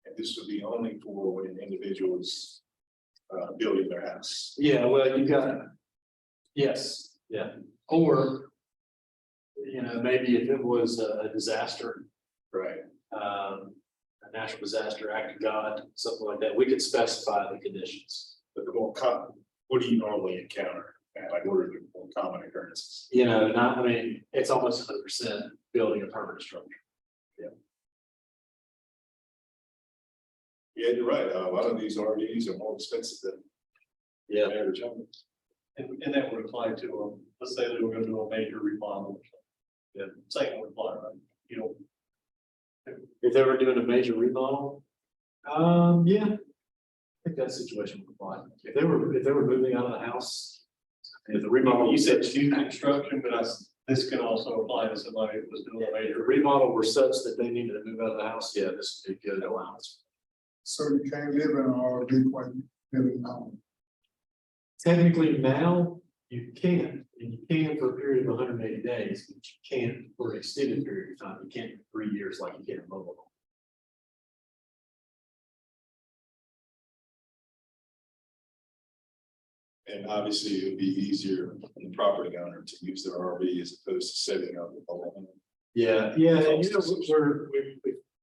it. And this would be only for when an individual is building their house. Yeah, well, you got, yes, yeah, or. You know, maybe if it was a disaster, Right. a natural disaster, act of God, something like that, we could specify the conditions. But the more common, what do you normally encounter? Like, what are the more common occurrences? You know, not, I mean, it's almost 100% building a permanent structure. Yeah, you're right. A lot of these RVs are more expensive than Yeah, the average home. And that would apply to, let's say they were gonna do a major remodel. Yeah, same would apply, right? You know, if they were doing a major remodel, yeah. I think that situation would apply. If they were moving out of the house, if the remodel, you said new construction, but this can also apply to somebody who was doing a if major. the remodel were such that they needed to move out of the house, yeah, this would be good allowance. So you can't live in an RV when you live in a home. Technically now, you can, and you can for a period of 180 days, but you can't for an extended period of time. You can't for 3 years like you can in mobile home. And obviously, it would be easier for the property owner to use their RV as opposed to setting up the whole home. Yeah, yeah, and you know, we've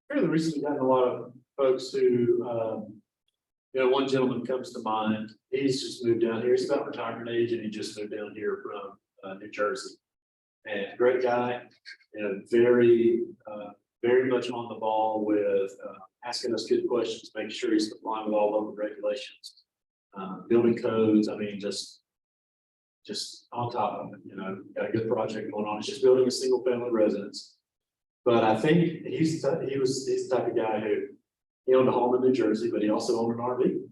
fairly recently gotten a lot of folks who, you know, one gentleman comes to mind. He's just moved down here. He's about retirement age and he just moved down here from New Jersey. And great guy, you know, very much on the ball with asking us good questions, making sure he's complying with all local regulations, building codes. I mean, just on top of it, you know, got a good project going on. It's just building a single family residence. But I think he's the type of guy who, he owned a home in New Jersey, but he also owned an RV.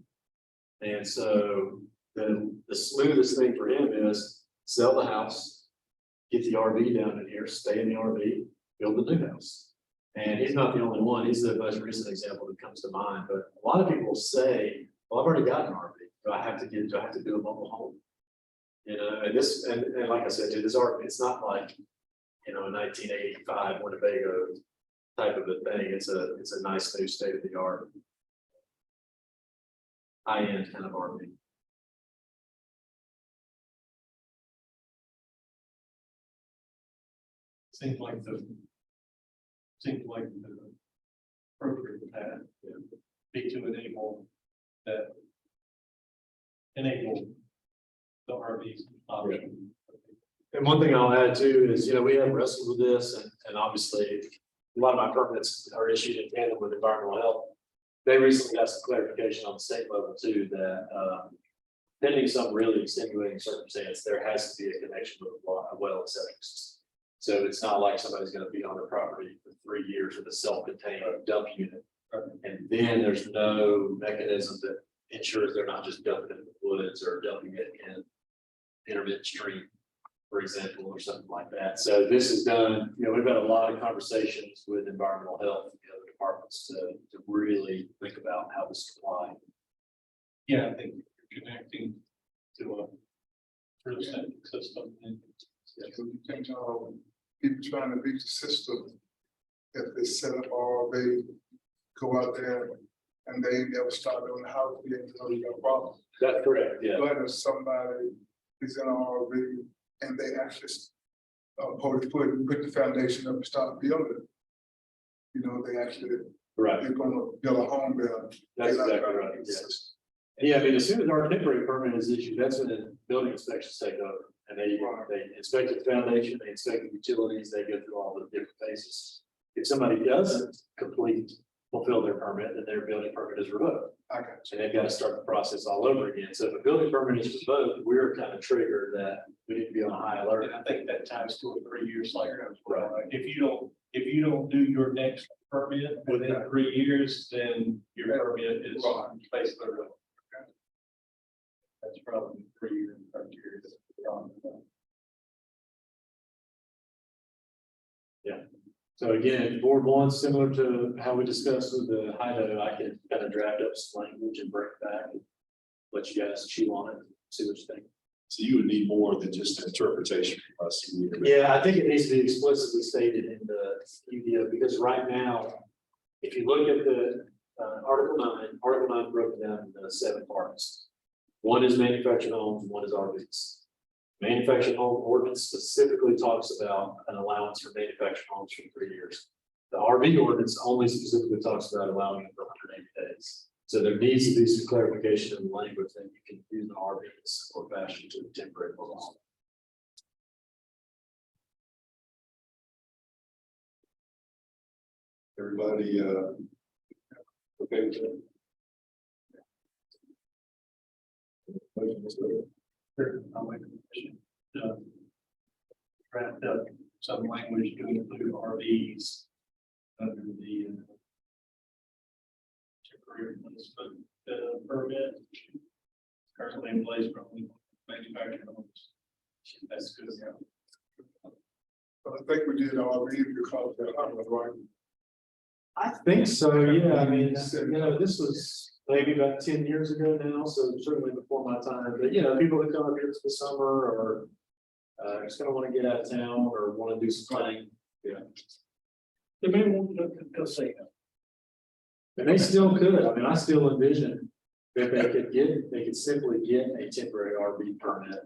And so the smoothest thing for him is sell the house, get the RV down in here, stay in the RV, build the new house. And he's not the only one. He's the most recent example that comes to mind. But a lot of people say, well, I've already got an RV. Do I have to do a mobile home? You know, and like I said, dude, this RV, it's not like, you know, a 1985 Winnebago type of a thing. It's a nice new state of the art, high-end kind of RV. Seems like the appropriate path be to enable that. Enable the RVs option. And one thing I'll add too is, you know, we have wrestled with this and obviously a lot of my permits are issued in tandem with environmental health. They recently got some clarification on the state level too, that pending some really extenuating circumstance, there has to be a connection with a well and septic system. So it's not like somebody's gonna be on their property for 3 years with a self-contained dump unit. And then there's no mechanism that ensures they're not just dumping it in the woods or dumping it in intermittent stream, for example, or something like that. So this is done, you know, we've had a lot of conversations with environmental health and the other departments to really think about how this apply. Yeah, I think connecting to a through the septic system and So you think, people trying to beat the system, if they set up RV, go out there and they never start doing the house, you know you got a problem. That's correct, yeah. But if somebody is in an RV and they actually put the foundation up and start building, you know, they actually, Right, they're gonna build a home there. that's They're not exactly trying to right, beat the yeah. system. Yeah, I mean, as soon as our temporary permit is issued, that's when the building inspections take over. And they inspect the foundation, they inspect the utilities, they go through all the different phases. If somebody doesn't fulfill their permit, then their building permit is revoked. I got And they've got to start the process all over again. So if a building permit is revoked, we're kind of triggered that we need to be on high alert. I think that ties to a 3-year cycle. Right. If you don't do your next permit within 3 years, then your permit is basically revoked. That's probably 3-year criteria. So again, if board wants, similar to how we discussed with the HIDO, I can kind of draft up some language and bring it back and let you guys chew on it, see what you think. So you would need more than just an interpretation from us. Yeah, I think it needs to be explicitly stated in the UDO, because right now, if you look at Article 9 broken down into 7 parts. One is manufactured homes, one is RVs. Manufactured home ordinance specifically talks about an allowance for manufactured homes for 3 years. The RV ordinance only specifically talks about allowing it for 180 days. So there needs to be some clarification in the language that you can use an RV in a similar fashion to a temporary mobile home. Everybody, okay with that? Motion is there. Sure, I'll make a motion to draft up some language to include RVs under the temporary replacement permit currently in place for manufactured homes. That's good. But I think we did all read because of the right. I think so, yeah, I mean, this was maybe about 10 years ago now, so certainly before my time, but people that come up here for the summer or just gonna wanna get out of town or wanna do some planning, They may want to go say that. and they still could, I mean, I still envision that they could simply get a temporary RV permit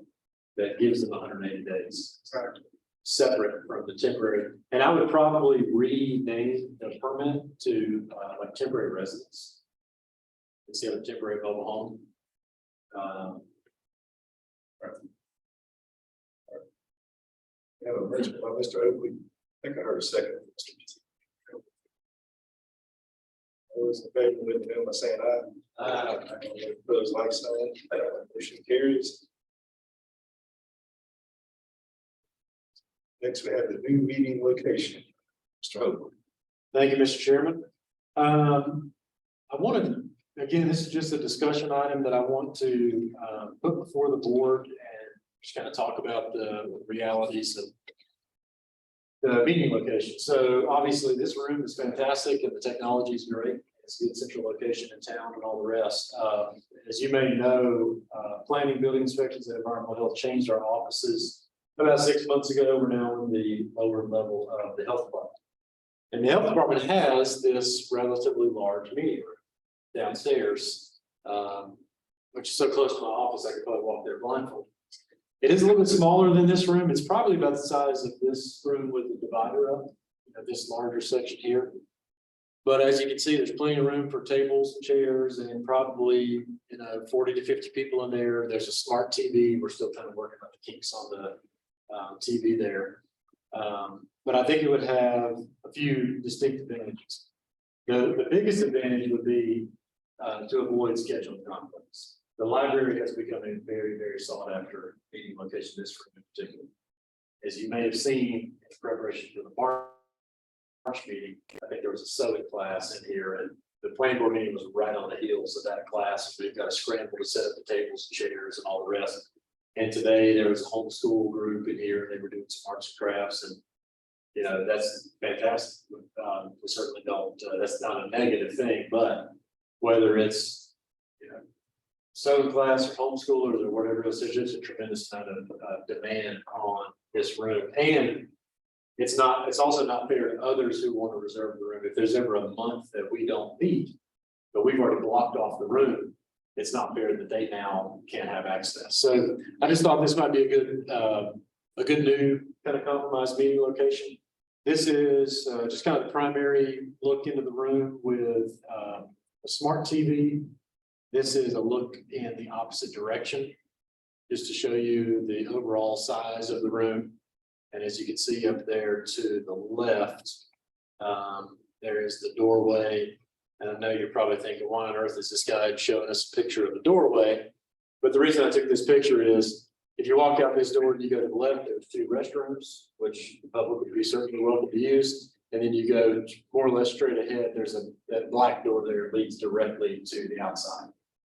that gives them 180 days. Exactly. Separate from the temporary, and I would probably rename the permit to like temporary residence. Instead of temporary mobile home. We have a motion by Mr. Oakley. I think I heard a second. All those in favor, let me know by saying aye. Opposed, like sign. Motion carries. Next, we have the new meeting location. Mr. Oakley. Thank you, Mr. Chairman. I wanted, again, this is just a discussion item that I want to put before the board and just kind of talk about the realities of the meeting location. So obviously this room is fantastic and the technology is great. It's a good central location in town and all the rest. As you may know, planning, building inspections, and environmental health changed our offices about 6 months ago. We're now in the lower level of the health department. And the health department has this relatively large meeting room downstairs, which is so close to my office, I could probably walk there blindfolded. It is a little bit smaller than this room. It's probably about the size of this room with the divider up, this larger section here. But as you can see, there's plenty of room for tables, chairs, and probably 40 to 50 people in there. There's a smart TV. We're still kind of working on the kinks on the TV there. But I think it would have a few distinct advantages. The biggest advantage would be to avoid scheduling conflicts. The library has become a very, very sought after meeting location, this room in particular. As you may have seen in preparation for the March meeting, I think there was a sewing class in here, and the planning board meeting was right on the heels of that class. We've got to scramble to set up the tables, chairs, and all the rest. And today there was a homeschool group in here, and they were doing some arts and crafts, and that's fantastic. We certainly don't. That's not a negative thing, but whether it's sewing class or homeschoolers or whatever else, there's just a tremendous amount of demand on this room, and it's also not fair to others who want to reserve the room. If there's ever a month that we don't meet, but we've already blocked off the room, it's not fair that they now can't have access. So I just thought this might be a good new kind of compromise meeting location. This is just kind of the primary look into the room with a smart TV. This is a look in the opposite direction, just to show you the overall size of the room. And as you can see up there to the left, there is the doorway. And I know you're probably thinking, why on earth is this guy showing us a picture of the doorway? But the reason I took this picture is, if you walk out this door and you go to the left, there's 2 restrooms, which the public would be certainly welcome to use. And then you go more or less straight ahead, there's that black door there leads directly to the outside.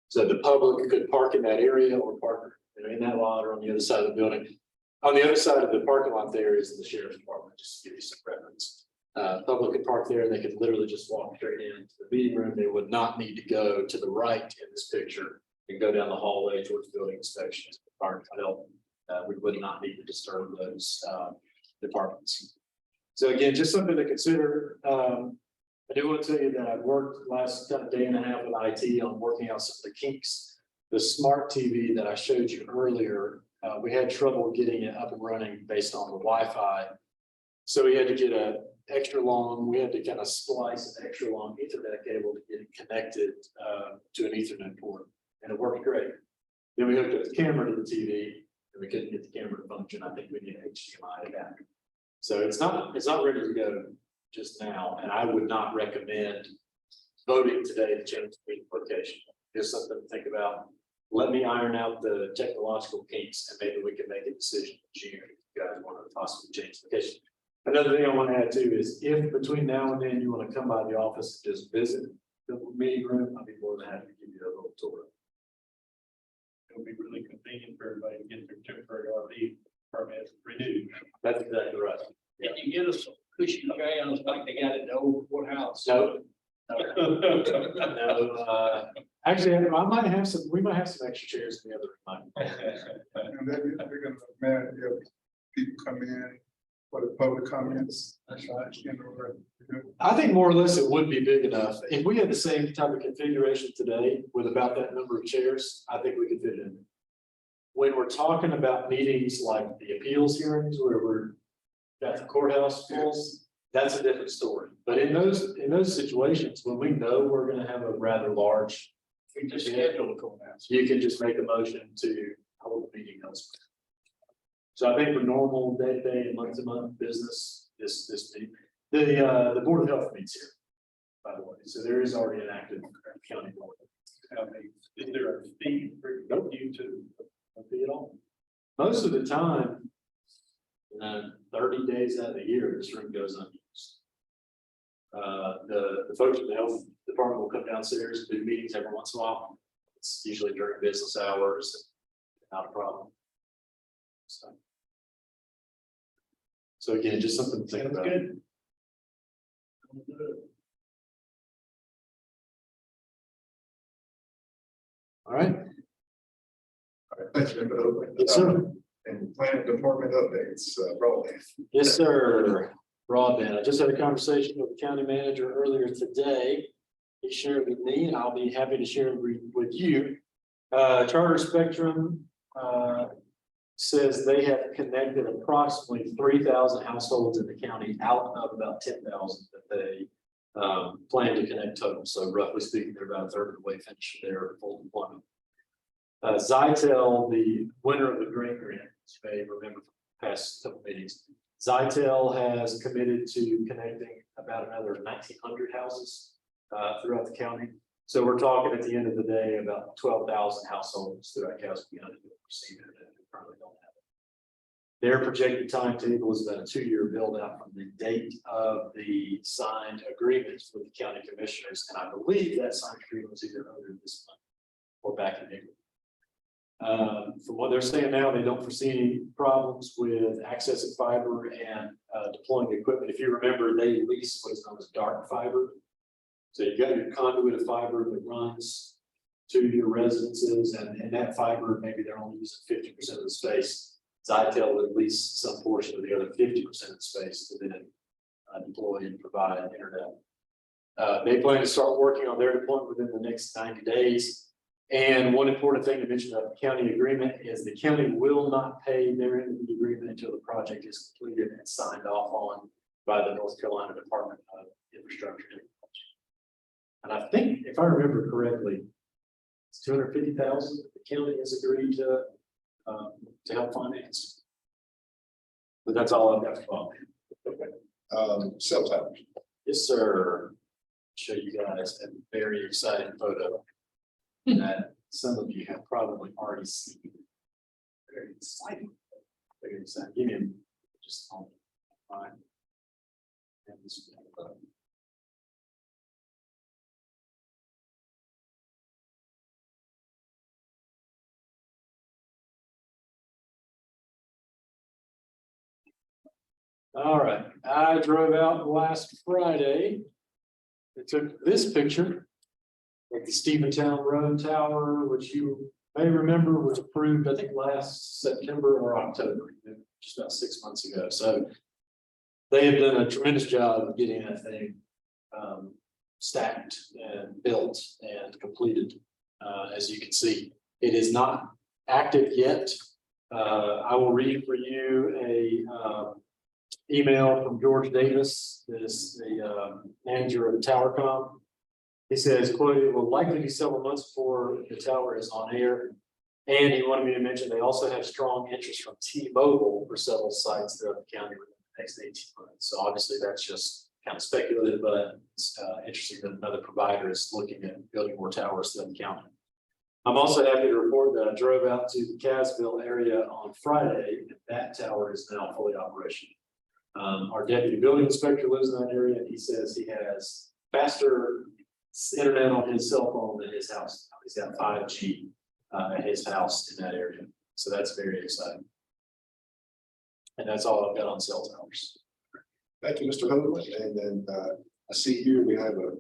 So the public could park in that area or park in that lot or on the other side of the building. On the other side of the parking lot there is the sheriff's department, just to give you some reference. Public could park there, and they could literally just walk straight into the meeting room. They would not need to go to the right in this picture and go down the hallway towards building inspections. We would not need to disturb those departments. So again, just something to consider. I do want to tell you that I've worked last kind of day and a half with IT on working out some of the kinks. The smart TV that I showed you earlier, we had trouble getting it up and running based on the Wi-Fi. So we had to get we had to kind of splice an extra long Ethernet cable to get it connected to an Ethernet port, and it worked great. Then we hooked up the camera to the TV, and we couldn't get the camera to function. I think we need an HDMI adapter. So it's not ready to go just now, and I would not recommend voting today to change the meeting location. Just something to think about. Let me iron out the technological kinks, and maybe we can make a decision in June if you guys want to possibly change the location. Another thing I want to add too is if between now and then you want to come by the office and just visit the meeting room, I'd be more than happy to give you a little tour. It'll be really convenient for everybody to get their temporary RV permit renewed. That's exactly right. Can you get us some cushy chairs like they got at the old courthouse? No. No, actually, I might have some, we might have some extra chairs in the other room. And then we're gonna manage if people come in for the public comments. That's right. You know, I think more or less it would be big enough. If we had the same type of configuration today with about that number of chairs, I think we could fit in. When we're talking about meetings like the appeals hearings where we're at the courthouse fulls, that's a different story. But in those situations, when we know we're gonna have a rather large, We just schedule the courthouse. you can just make a motion to hold the meeting elsewhere. So I think for normal day-to-day and month-to-month business, this meeting, the Board of Health meets here, by the way, so there is already an active county board. Is there a fee for you to? No fee at all. Most of the time, 30 days out of the year, this room goes unused. The folks from the health department will come downstairs, do meetings every once in a while. It's usually during business hours, not a problem. So again, just something to think Sounds about. good. All right. Thanks, Mr. Yes, sir. And planning department updates, broadband. Yes, sir. Broadband. I just had a conversation with the county manager earlier today. He shared with me, and I'll be happy to share with you. Charter Spectrum says they have connected approximately 3,000 households in the county out of about 10,000 that they plan to connect total. So roughly speaking, they're about a third of the way finished their full deployment. Zytel, the winner of the grant, you may remember from past couple meetings, Zytel has committed to connecting about another 1,900 houses throughout the county. So we're talking at the end of the day about 12,000 households throughout Casco County who receive it and who currently don't have it. Their projected timetable is about a 2-year build out from the date of the signed agreements with the county commissioners. And I believe that signed agreement was either earlier this month or back in April. From what they're saying now, they don't foresee any problems with accessing fiber and deploying equipment. If you remember, they lease what is known as dark fiber. So you've got your conduit of fiber that runs to your residences, and that fiber, maybe they're only using 50% of the space. Zytel would lease some portion of the other 50% of the space to then deploy and provide internet. They plan to start working on their deployment within the next 90 days. And one important thing to mention about the county agreement is the county will not pay their end of the agreement until the project is completed and signed off on by the North Carolina Department of Infrastructure. And I think, if I remember correctly, it's 250,000 the county has agreed to help finance. But that's all I've got for Cell towers. Yes, sir. Show you guys a very exciting photo that some of you have probably already seen. Very exciting. Very exciting. Give me just on fine. And this photo. All right, I drove out last Friday. I took this picture at the Stephentown Road Tower, which you may remember was approved, I think, last September or October, just about 6 months ago. So they have done a tremendous job of getting that thing stacked and built and completed. As you can see, it is not active yet. I will read for you a email from George Davis, that is the manager of the TowerCom. He says, quote, "It will likely be several months before the tower is on air." And he wanted me to mention they also have strong interest from T-Mobile for several sites throughout the county within the next 18 months. So obviously that's just kind of speculative, but it's interesting that another provider is looking at building more towers throughout the county. I'm also happy to report that I drove out to the Casville area on Friday, and that tower is now fully operational. Our deputy building inspector lives in that area, and he says he has faster internet on his cell phone than his house. He's got 5G at his house in that area. So that's very exciting. And that's all I've got on cell towers. Thank you, Mr. Hoagland. And then I see here we have a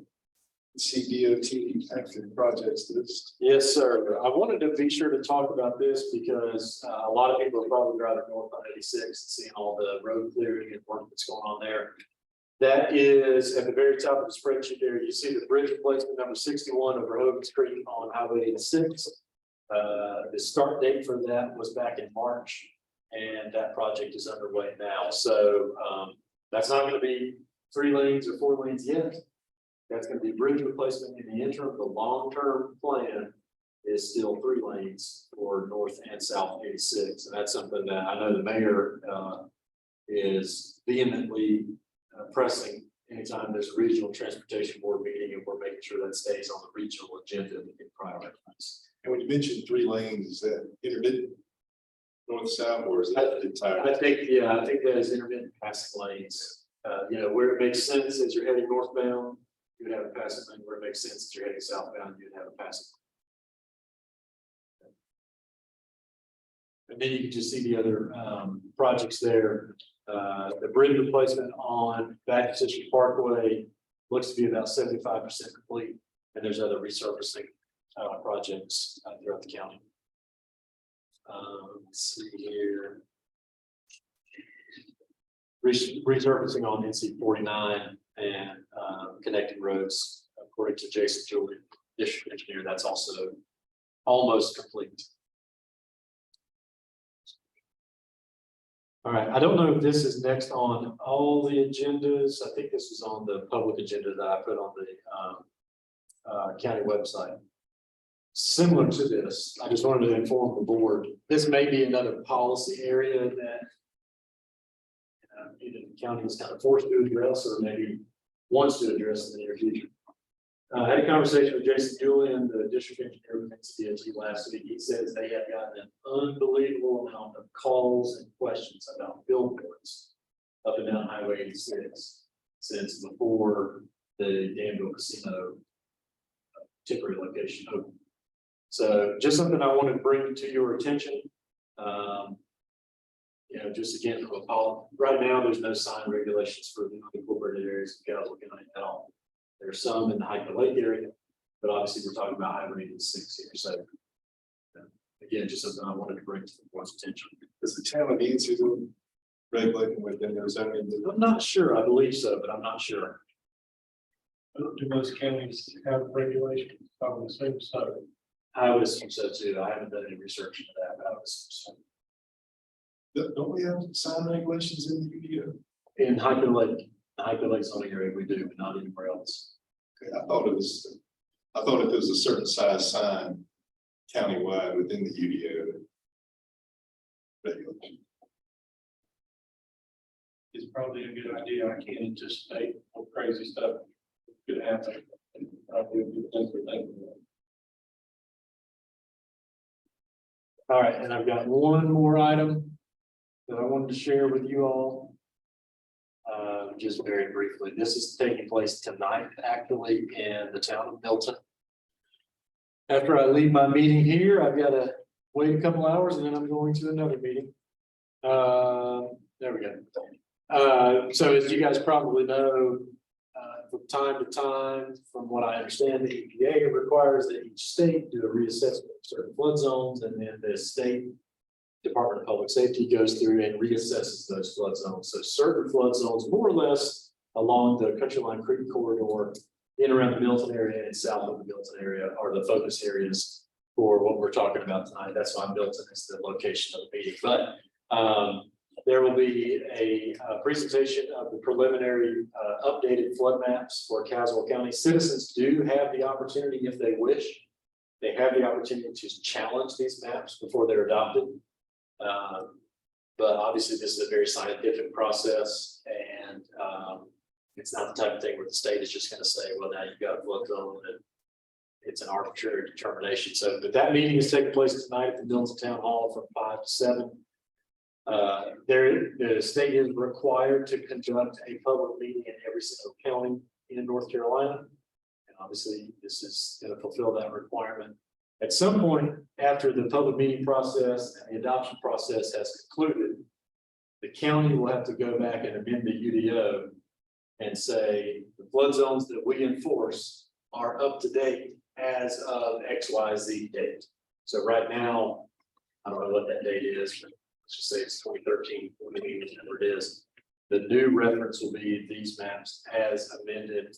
CDOT active projects list. Yes, sir. I wanted to be sure to talk about this because a lot of people are probably driving north on 86 and seeing all the road clearing and work that's going on there. That is at the very top of the spreadsheet there. You see the bridge replacement number 61 over Hogan Street on Highway 86. The start date for that was back in March, and that project is underway now. So that's not going to be 3 lanes or 4 lanes yet. That's going to be bridge replacement in the interim. The long-term plan is still 3 lanes for north and south 86. And that's something that I know the mayor is vehemently pressing anytime there's a regional transportation board meeting, and we're making sure that stays on the regional agenda to get prioritized. And when you mentioned 3 lanes, is that intermittent north, south, or is that the entire? I think that is intermittent passing lanes. Where it makes sense as you're heading northbound, you would have a passing lane. Where it makes sense as you're heading southbound, you'd have a passing lane. And then you can just see the other projects there. The bridge replacement on Baptist District Parkway looks to be about 75% complete, and there's other resurfacing projects throughout the county. Let's see here. Resurfacing on NC 49 and connecting roads, according to Jason Julian, district engineer, that's also almost complete. All right, I don't know if this is next on all the agendas. I think this is on the public agenda that I put on the county website. Similar to this, I just wanted to inform the board, this may be another policy area that either the county is kind of forced to address or maybe wants to address in the near future. I had a conversation with Jason Julian, the district engineer with NCDOT last week. He says they have gotten an unbelievable amount of calls and questions about billboards up and down Highway 86 since before the Danville Casino temporary location opened. So just something I wanted to bring to your attention. Just again, from a policy, right now, there's no sign regulations for the unincorporated areas of Caswell County at all. There's some in the Hiker Lake area, but obviously we're talking about Highway 86 here. So again, just something I wanted to bring to the board's attention. Does the town of Eadsville regulating within their zoning? I'm not sure. I believe so, but I'm not sure. Do most counties have regulations? I would assume so. I would assume so too. I haven't done any research into that, but I would assume so. Don't we have sign regulations in the UDO? In Hiker Lake, the Hiker Lake zoning area, we do, but not anywhere else. Okay, I thought if there was a certain size sign countywide within the UDO regulation. It's probably a good idea. I can't anticipate what crazy stuff could happen. Probably a good thing for thinking about. All right, and I've got one more item that I wanted to share with you all. Just very briefly, this is taking place tonight, actually, in the town of Milton. After I leave my meeting here, I've got to wait a couple hours and then I'm going to another meeting. There we go. So as you guys probably know, from time to time, from what I understand, the EPA requires that each state do a reassessment of certain flood zones, and then the state Department of Public Safety goes through and reassesses those flood zones. So certain flood zones, more or less along the Country Line Creek corridor, in and around the Milton area and south of the Milton area are the focus areas for what we're talking about tonight. That's why Milton is the location of the meeting. But there will be a presentation of the preliminary updated flood maps for Caswell County. Citizens do have the opportunity, if they wish, they have the opportunity to challenge these maps before they're adopted. But obviously, this is a very scientific process, and it's not the type of thing where the state is just going to say, well, now you've got a flood zone, and it's an arbitrary determination. So, but that meeting is taking place tonight at the Milton Town Hall from 5 to 7. The state is required to conduct a public meeting in every single county in North Carolina. And obviously, this is going to fulfill that requirement. At some point after the public meeting process and the adoption process has concluded, the county will have to go back and amend the UDO and say the flood zones that we enforce are up to date as of XYZ date. So right now, I don't know what that date is, but let's just say it's 2013, whatever it is. The new reference will be these maps as amended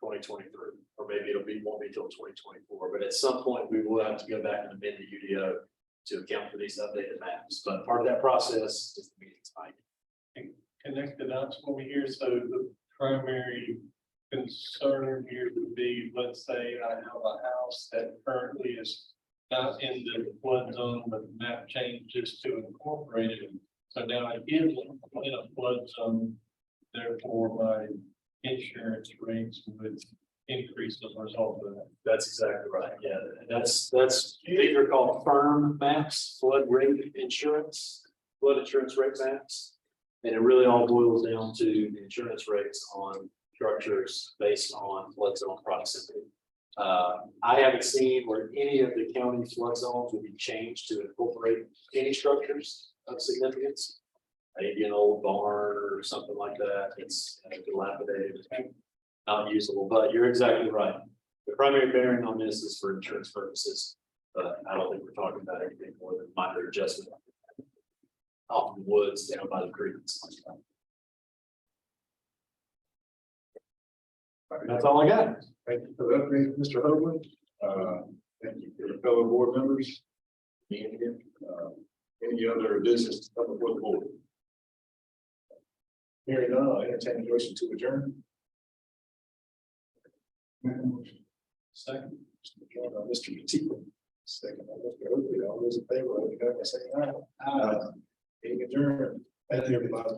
2023, or maybe won't be until 2024. But at some point, we will have to go back and amend the UDO to account for these updated maps. But part of that process is the meeting tonight. Connected dots over here, so the primary concern here would be, let's say I have a house that currently is not in the flood zone, but the map changes to incorporate it. So now I is in a flood zone, therefore my insurance rates would increase as a result of that. That's exactly right. Yeah, that's these are called firm maps, flood rate insurance, flood insurance rate maps. And it really all boils down to the insurance rates on structures based on flood zone proximity. I haven't seen where any of the county flood zones will be changed to incorporate any structures of significance. Maybe an old barn or something like that. It's dilapidated, not usable, but you're exactly right. The primary bearing on this is for insurance purposes, but I don't think we're talking about anything more than minor adjustment off the woods down by the creek. That's all I got. Thank you for that, Mr. Hoagland. Thank you for the fellow board members. Any other business to come before the board? Hearing none, I'll entertain a motion to adjourn. Second, Mr. Petit. Second, by Mr. Hoagland. All those in favor, let me know by saying aye. Meeting adjourned. Thank you, everybody.